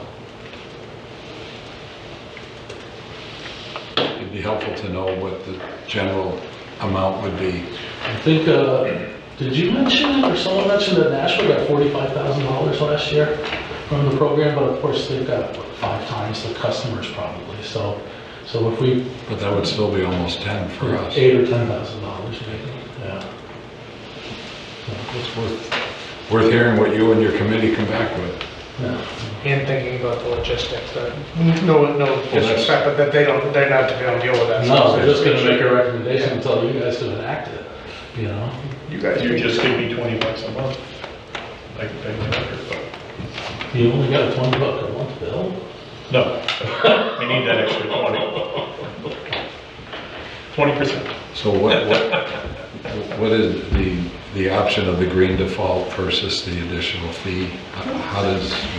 It'd be helpful to know what the general amount would be. I think, did you mention it, or someone mentioned that Nashville got $45,000 last year from the program, but of course they've got, what, 5 times the customers probably. So if we... But that would still be almost 10 for us. $8,000 or $10,000 maybe, yeah. So It's worth hearing what you and your committee come back with. yeah. And thinking about the logistics, that, no disrespect, but that they're not to be able to deal with that. No, they're just gonna make a recommendation and tell you guys to enact it, you know? You just give me $20 a month. I can pay my electric bill. You only got a $20 a month bill? No, I need that extra 20%. So what is the option of the green default versus the additional fee?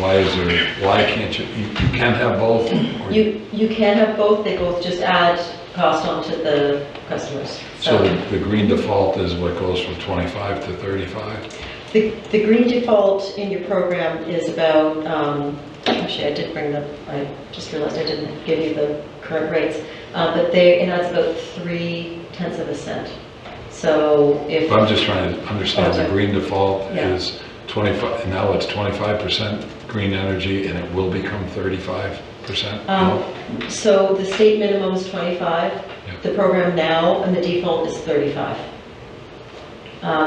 Why can't you can't have both? Or- You can have both, they both just add cost onto the customers. So the green default is what goes from 25 to 35? The green default in your program is about, actually I just realized I didn't give you the current rates, but it adds about 0.3 cents. So if... I'm just trying to understand, the Okay. green default Yeah. is 25, now it's 25% green energy and it will become 35%? So the state minimum is 25, Yeah. the program now, and the default is 35.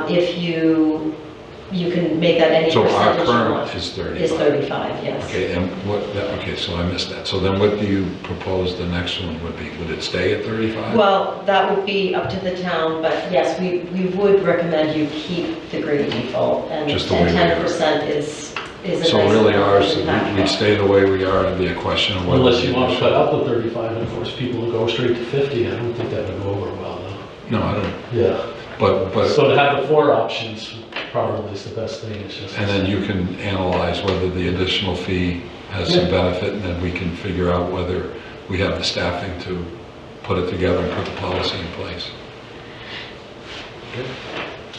If you can make that any So our percentage you current want. is 35? Is 35, yes. Okay, and okay, so I missed that. So then what do you propose the next one would be? Would it stay at 35? Well, that would be up to the town, but yes, we would recommend you keep the green default, and Just the way we are. 10% is a nice... So really ours, impact. we'd stay the way we are, it'd be a question of whether... Unless you want to cut out the 35 and force people to go straight to 50, I don't think that would go over well though. No, I don't, Yeah. but, So to have the 4 options probably is the best thing, it's just... and then you can analyze whether the additional fee has some benefit, and then we can figure out whether we have the staffing to put it together and put the policy in place.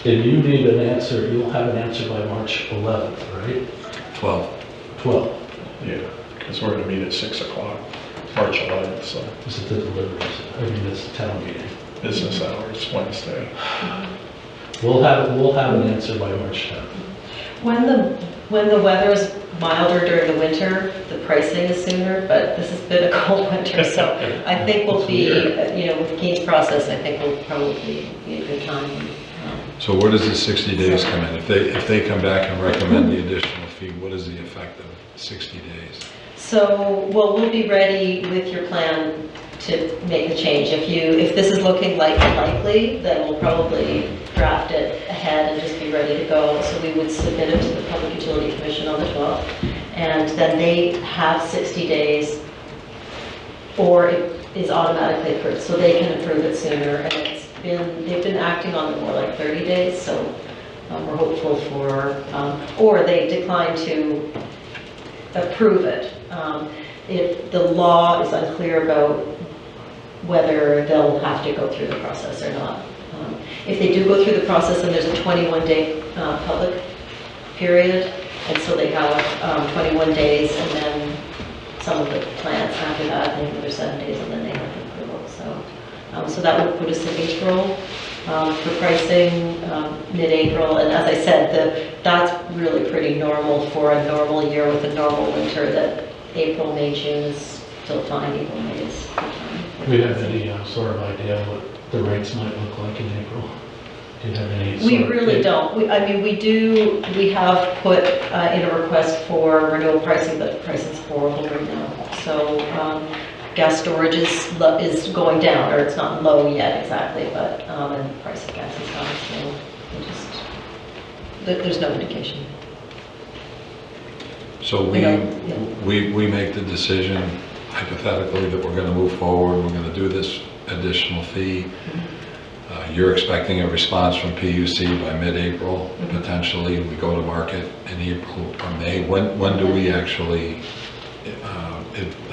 And you need an answer, you'll have an answer by March 11th, right? 12. 12th Yeah, because we're going to meet at 6 o'clock, March 11th, so is the deliveries, I mean, it's a town meeting. business hours, Wednesday. We'll have an answer by March 10th. When the weather is milder during the winter, the pricing is sooner, but this has been a cold winter, so I think we'll be, with Keen's process, I think we'll probably be a good time. So where does the 60 days come in? If they come back and recommend the additional fee, what is the effect of 60 days? So, well, we'll be ready with your plan to make the change. If this is looking likely, then we'll probably draft it ahead and just be ready to go. So we would submit it to the Public Utility Commission on the 12th, and then they have 60 days, or it is automatically approved, so they can approve it sooner. And they've been acting on it more like 30 days, so we're hopeful for, or they decline to approve it. If the law is unclear about whether they'll have to go through the process or not. If they do go through the process, and there's a 21-day public period, and so they have 21 days, and then some of the plants after that, maybe another 7 days, and then they have the approval. So that would put us in April for pricing, mid-April, and as I said, that's really pretty normal for a normal year with a normal winter, that April, May, June is still fine either way. It's fine. Do we have any sort of idea what the rates might look like in April? Do you have any? We really don't. We have put in a request for renewal pricing, but the pricing's horrible right now. So gas storage is going down, or it's not low yet exactly, but and the price of gas is high, so there's no indication. So we make the decision hypothetically that we're going to move forward, we're going to do this additional fee. You're expecting a response from PUC by mid-April, potentially. We go to market in April or May. When do we actually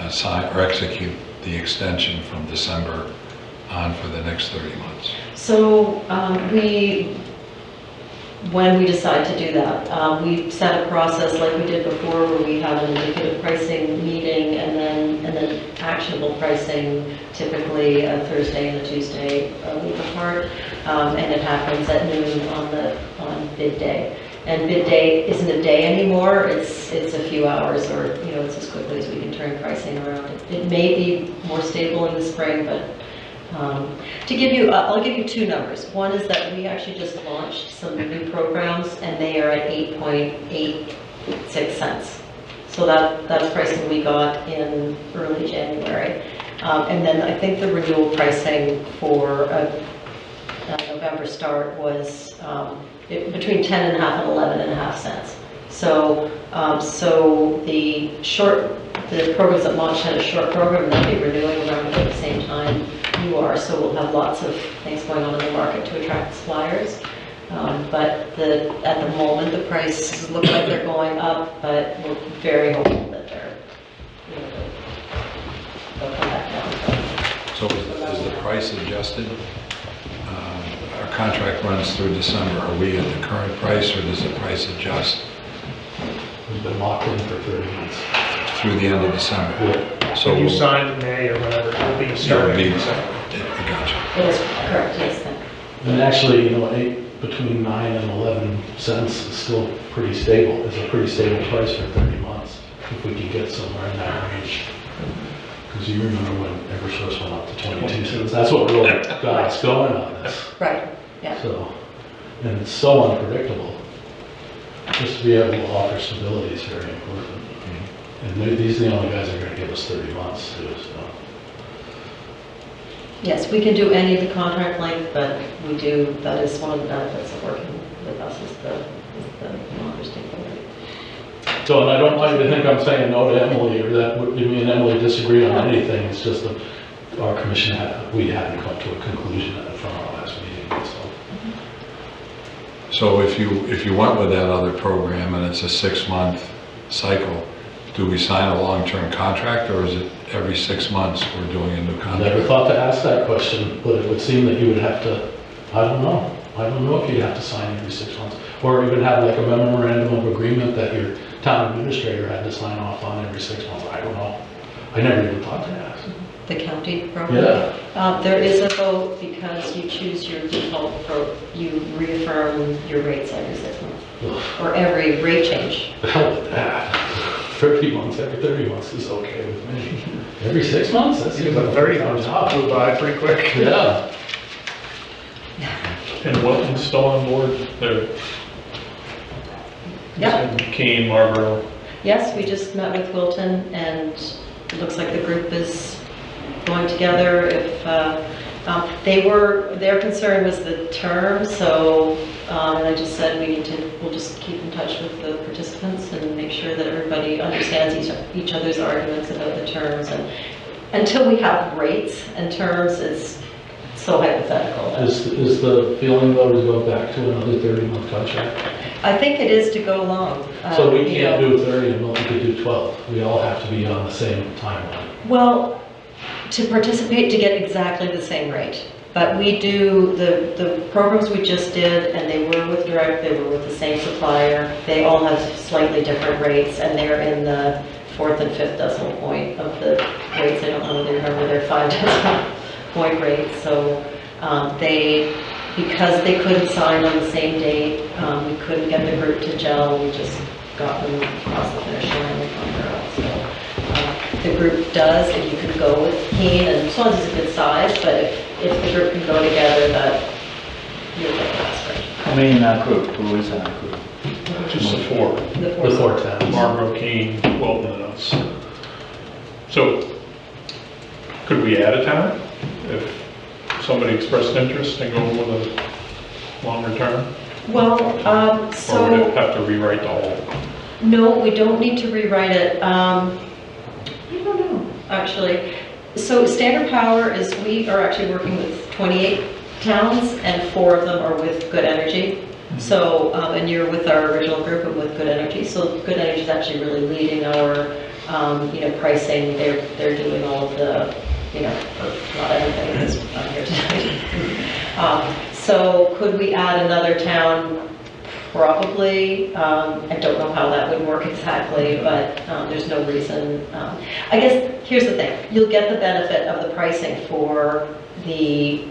sign or execute the extension from December on for the next 30 months? So when we decide to do that, we set a process like we did before, where we have an indicative pricing meeting and then actionable pricing, typically a Thursday and a Tuesday a week apart, and it happens at noon on bid day. And bid day isn't a day anymore; it's a few hours, or it's as quickly as we can turn pricing around. It may be more stable in the spring, but. To give you, I'll give you two numbers. One is that we actually just launched some new programs, and they are at 8.86 cents. So that's pricing we got in early January. And then I think the renewal pricing for a November start was between 10.5 and 11.5 cents. So the programs that launched had a short program, and they'll be renewing around about the same time you are, so we'll have lots of things going on in the market to attract suppliers. But at the moment, the prices look like they're going up, but we're very hopeful that they'll come back down. So is the price adjusted? Our contract runs through December. Are we at the current price, or does the price adjust? We've been locked in for 30 months. Through the end of December? Yeah. So you signed in May or whatever, it'll be starting in December. Gotcha. It is correct, yes. And actually, between 9 and 11 cents is still pretty stable. It's a pretty stable price for 30 months, if we can get somewhere in that range. Because you remember when Eversource went up to 22 cents. That's what really got us going on this. Right, yeah. So, and it's so unpredictable. Just to be able to offer stability is very important. And these are the only guys that are going to give us 30 months too, so. Yes, we can do any of the contract length, but that is one of the benefits of working with us, is the longer stability. So, and I don't want you to think I'm saying no to Emily, or that me and Emily disagree on anything. It's just that our commission we hadn't come to a conclusion from our last meeting, so. So if you went with that other program and it's a 6-month cycle, do we sign a long-term contract, or is it every 6 months we're doing a new I contract? never thought to ask that question, but it would seem that you would have to, I don't know if you'd have to sign every 6 months, or even have like a memorandum of agreement that your town administrator had to sign off on every 6 months. I don't know. I never even thought to ask. The county program? Yeah. There is a vote, because you choose your default you reaffirm your rates every 6 months, or every rate change. The hell with that. 30 months, every 30 months is okay with me. Every 6 months? That's Even the 30 months flew by pretty quick. Yeah. And Wilton's still on board there? Yeah. Keene, Marlboro. Yes, we just met with Wilton, and it looks like the group is going together. If their concern was the term, so and I just said we'll just keep in touch with the participants and make sure that everybody understands each other's arguments about the terms. And until we have rates and terms, it's so hypothetical. Is the feeling though to go back to another 30-month contract? I think it is to go long. So we can't do 30 and Milton could do 12. We all have to be on the same timeline. Well, to participate to get exactly the same rate. But we do, the programs we just did, and they were with Direct, they were with the same supplier, they all have slightly different rates, and they're in the 4th and 5th decimal point of the rates. I don't know whether you remember their 5 decimal point rates. So because they couldn't sign on the same date, we couldn't get the group to gel, we just got them across the finish line with Under. So the group does, if you can go with Keene, and Swanzey's a good size, but if the group can go together, that you'll get faster. How many in that group? Who is in that group? Just the four. The four towns. Marlboro, Keene, Wilton, and us. So, could we add a town if somebody expressed interest and go with a longer term? Well, Or would so, it have to rewrite the whole? no, we don't need to rewrite it. I don't know, actually. So Standard Power is, we are actually working with 28 towns, and 4 of them are with Good Energy. So, and you're with our original group and with Good Energy. So Good Energy is actually really leading our, pricing. They're doing all of the, not everything that's on here tonight. So could we add another town? Probably. I don't know how that would work exactly, but there's no reason. I guess, here's the thing. You'll get the benefit of the pricing for the,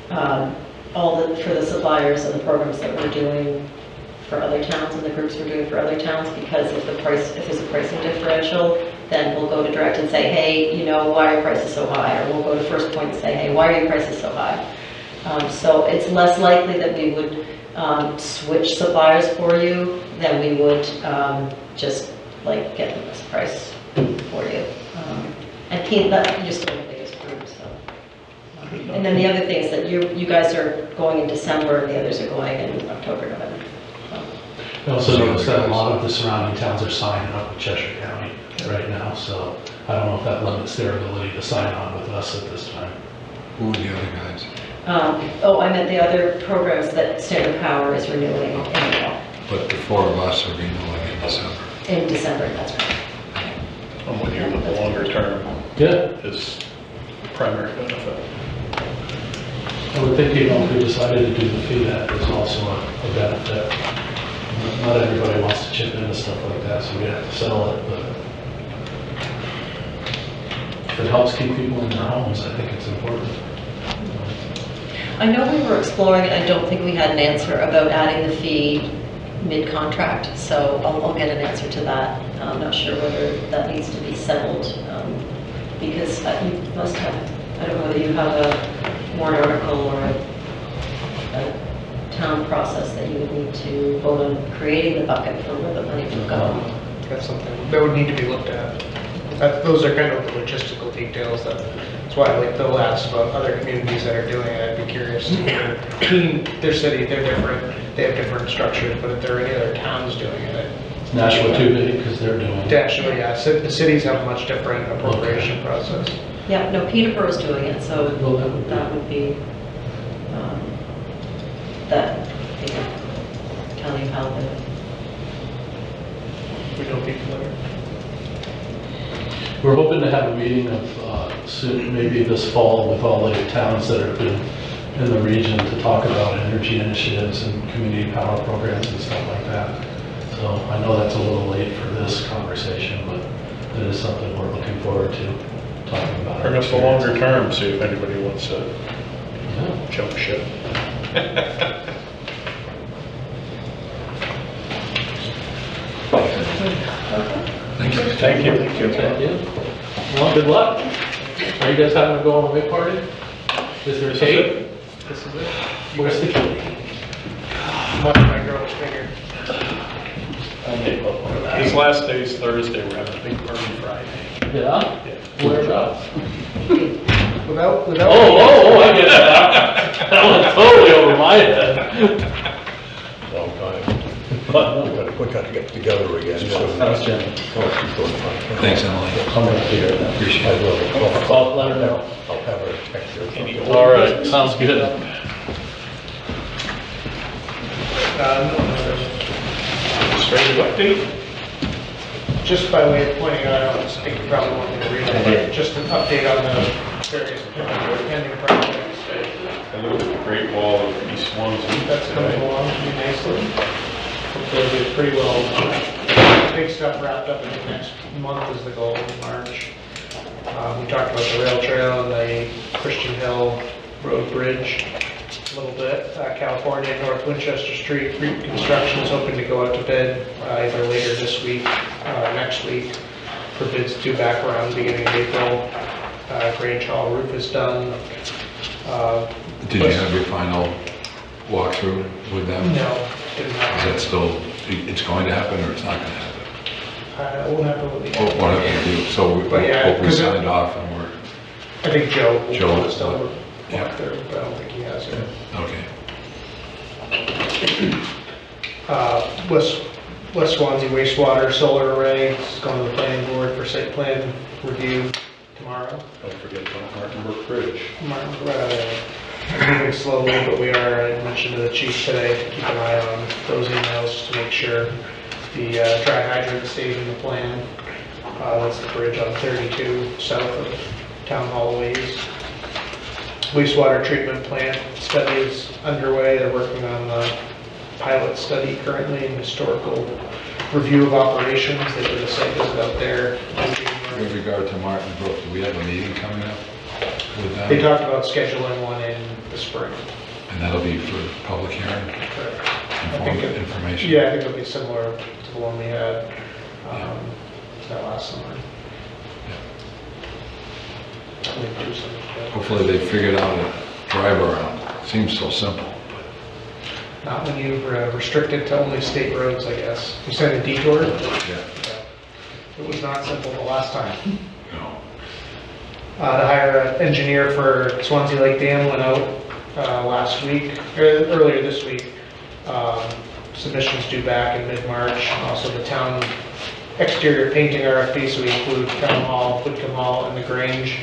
for the suppliers and the programs that we're doing for other towns and the groups we're doing for other towns, because if there's a pricing differential, then we'll go to direct and say, hey, why are your prices so high? Or we'll go to First Point and say, hey, why are your prices so high? So it's less likely that we would switch suppliers for you than we would just like get the best price for you. And Keene, you're still the biggest group, so. And then the other thing is that you guys are going in December and the others are going in October, November. I also noticed that a lot of the surrounding towns are signing up with Cheshire County right now, so I don't know if that limits their ability to sign on with us at this time. Who are the other guys? I meant the other programs that Standard Power is renewing in the fall. But the 4 of us are renewing in December. In December, that's right. I'm with you with the longer term Yeah, is primary benefit. I would think even if we decided to do the fee, that is also a benefit. Not everybody wants to chip into stuff like that, so we have to settle it, but if it helps keep people in their homes, I think it's important. I know we were exploring it. I don't think we had an answer about adding the fee mid-contract, so I'll get an answer to that. I'm not sure whether that needs to be settled, because you must have, I don't know whether you have a warrant article or a town process that you would need to vote on creating the bucket for where the money will go. That's something that would need to be looked at. Those are kind of the logistical details. That's why, like, Bill asked about other communities that are doing it. I'd be curious to hear. Their city, they're different. They have different structures, but if there are any other towns doing it. Is Nashua too big because they're doing it? Actually, yeah. The cities have a much different appropriation process. Yeah, no, Peterborough's doing it, so Well, that would be, that, County of Halifax. We know people there. We're hoping to have a meeting of soon, maybe this fall, with all the towns that have been in the region to talk about energy initiatives and community power programs and stuff like that. So I know that's a little late for this conversation, but it is something we're looking forward to talking about. Bring up the longer term, see if anybody wants to jump ship. Thank you. Thank you. Thank you. Well, good luck. Are you guys having a going away party? Is there a cake? This is it. Where's the cake? Much my girl's figure. This last day is Thursday, we're having a big party Friday. Yeah? Whereabouts? Without. Oh, I get that. That went totally over my head. Long time. We got to get together again. How's Jen? Thanks, Emily. I'm gonna be here then. Appreciate I it. will. I'll let her know. I'll have her text you. or something. All right, sounds good. Straight update? Just by way of pointing out, I don't think you probably want me to read it, but just an update on the various pending projects. I looked at the Great Wall of East Swanzey. That's coming along pretty nicely. Hopefully it'll be pretty well. Big stuff wrapped up in the next month is the goal in March. We talked about the rail trail and the Christian Hill Road Bridge a little bit. California North Winchester Street reconstruction is hoping to go out to bid either later this week or next week. for bids due back around the beginning of April. Grange Hall roof is done. Did you have your final walkthrough with them? No, didn't Is happen. that still, it's going to happen or it's not going to happen? It won't happen with the. What have you do? So we But yeah, hope we 'cause it- signed off and we're, I think Joe Joe, will still yeah. walk through, but I don't think he has it. okay. West Swanzey wastewater solar array is going to the planning board for site plan review tomorrow. Don't forget about Martin Brook Bridge. Moving slowly, but we are, I mentioned to the chief today, to keep an eye on those emails to make sure the dry hydrant stays in the plan. That's the bridge on 32 south of Town Hall Ways. Wastewater treatment plant study is underway. They're working on the pilot study currently and historical review of operations. They did a site visit out there in January. With regard to Martin Brook, do we have a meeting coming up with them? They talked about scheduling one in the spring. And that'll be for public hearing, information? Yeah, I think it'll be similar to the one we had that last summer. Hopefully they figured out a drive around. Seems so simple. Not when you restrict it to only state roads, I guess. You said a detour? Yeah. It was not simple the last time. No. To hire an engineer for Swanzey Lake Dam went out last week, or earlier this week. Submissions due back in mid-March. Also the town exterior painting RFP, so we include Town Hall, Whitcomb Hall, and the Grange.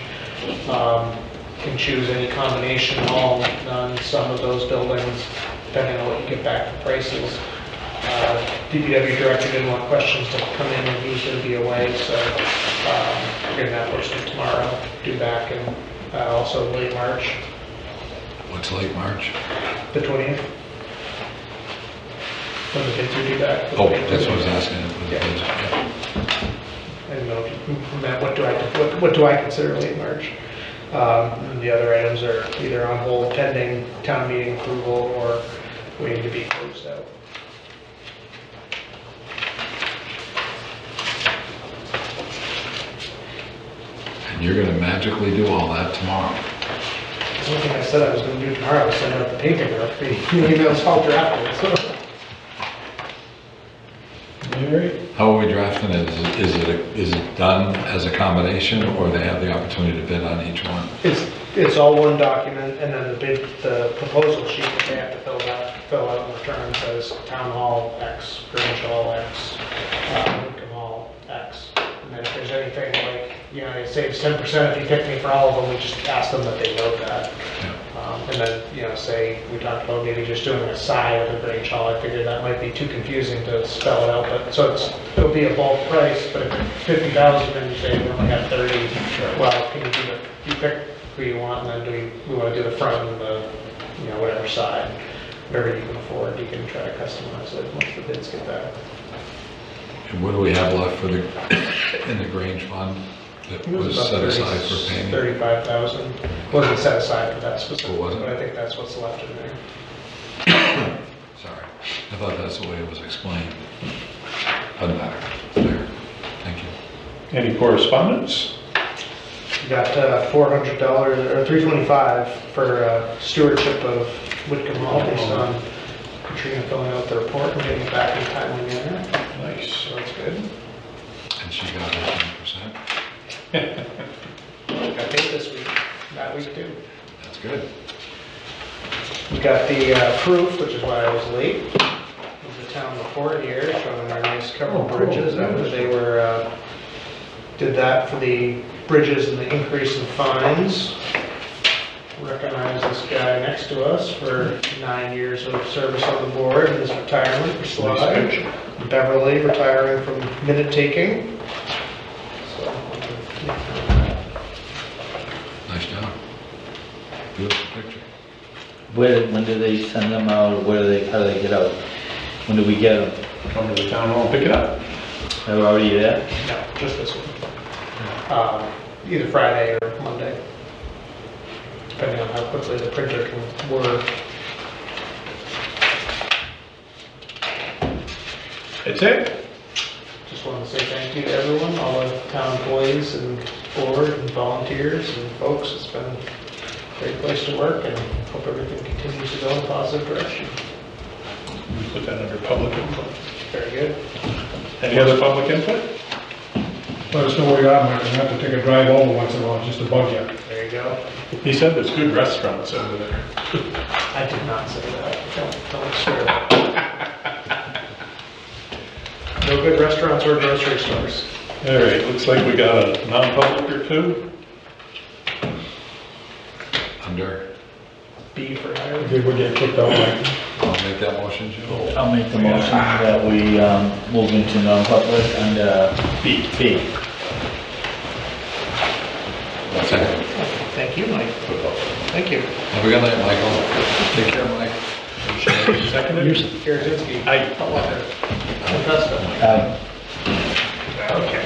Can choose any combination, all, none, some of those buildings, depending on what you get back for prices. DPW director didn't want questions to come in and he's going to be away, so we're getting that posted tomorrow, due back in also late March, What's late March? the 20th. When the bids are due back. Oh, that's what I was asking. Yeah. I don't know if you meant what do I consider late March? And the other items are either on hold pending town meeting approval or waiting to be closed out. And you're gonna magically do all that tomorrow? The only thing I said I was going to do tomorrow was send out the painting RFP. The email's all drafted, so. How are we drafting it? Is it done as a combination, or they have the opportunity to bid on each one? It's all one document, and then the proposal sheet that they have to fill out and return says Town Hall X, Grange Hall X, Whitcomb Hall X. And then if there's anything like, it saves 10% if you pick me for all of them, we just ask them that they note that. And then, say, we talked about maybe just doing a side of the Grange Hall. I figured that might be too confusing to spell it out, but so it'll be a bulk price, but if it's 50,000 and you say we only have 30, well, can you you pick who you want, and then we want to do the front and the, whatever side, whatever you can afford, you can try to customize it once the bids get back. And what do we have left in the Grange fund that It was was about set aside for payment? 35,000. Wasn't set aside for that specific, Oh, wasn't it? but I think that's what's left in there. Sorry, I thought that's the way it was explained. Doesn't matter. There. Thank you. Any correspondence? You got $400 or $325 for stewardship of Whitcomb Hall based on Katrina filling out the report and getting it back in a timely manner. Nice. So that's good. And she got her 10%. Got paid this week, that week too. That's good. We got the proof, which is why I was late, of the town report here, showing our nice covered bridges. After they did that for the bridges and the increase in fines. Recognize this guy next to us for 9 years of service on the board and his retirement for Sly. Beverly retiring from minute taking. So, Nice job. Beautiful picture. When do they send them out? How do they get out? When do we get them? Come to the town hall, pick it up. They're already there? no, just this one. Either Friday or Monday. Depending on how quickly the printer can work. That's it? just wanted to say thank you to everyone, all the town employees and board and volunteers and folks. It's been a great place to work, and hope everything continues to go in a positive direction. Put that under public input. Very good. Any other public input? Let us know where you are, Mike, we have to take a drive over once in a while, just to bug you. There you go. He said there's good restaurants over there. I did not say that. Don't swear. No good restaurants or grocery stores. All right, looks like we got a non-public or two. Under, B for hire. Did we get kicked out, Mike? I'll make that motion, Joe. I'll make the motion that we move into non-public under B. B. Second. Thank you, Mike. Thank you. Have a good night, Michael. Take care, Mike. Seconded? Karazinski. Aye. Contesta. Aye. Okay.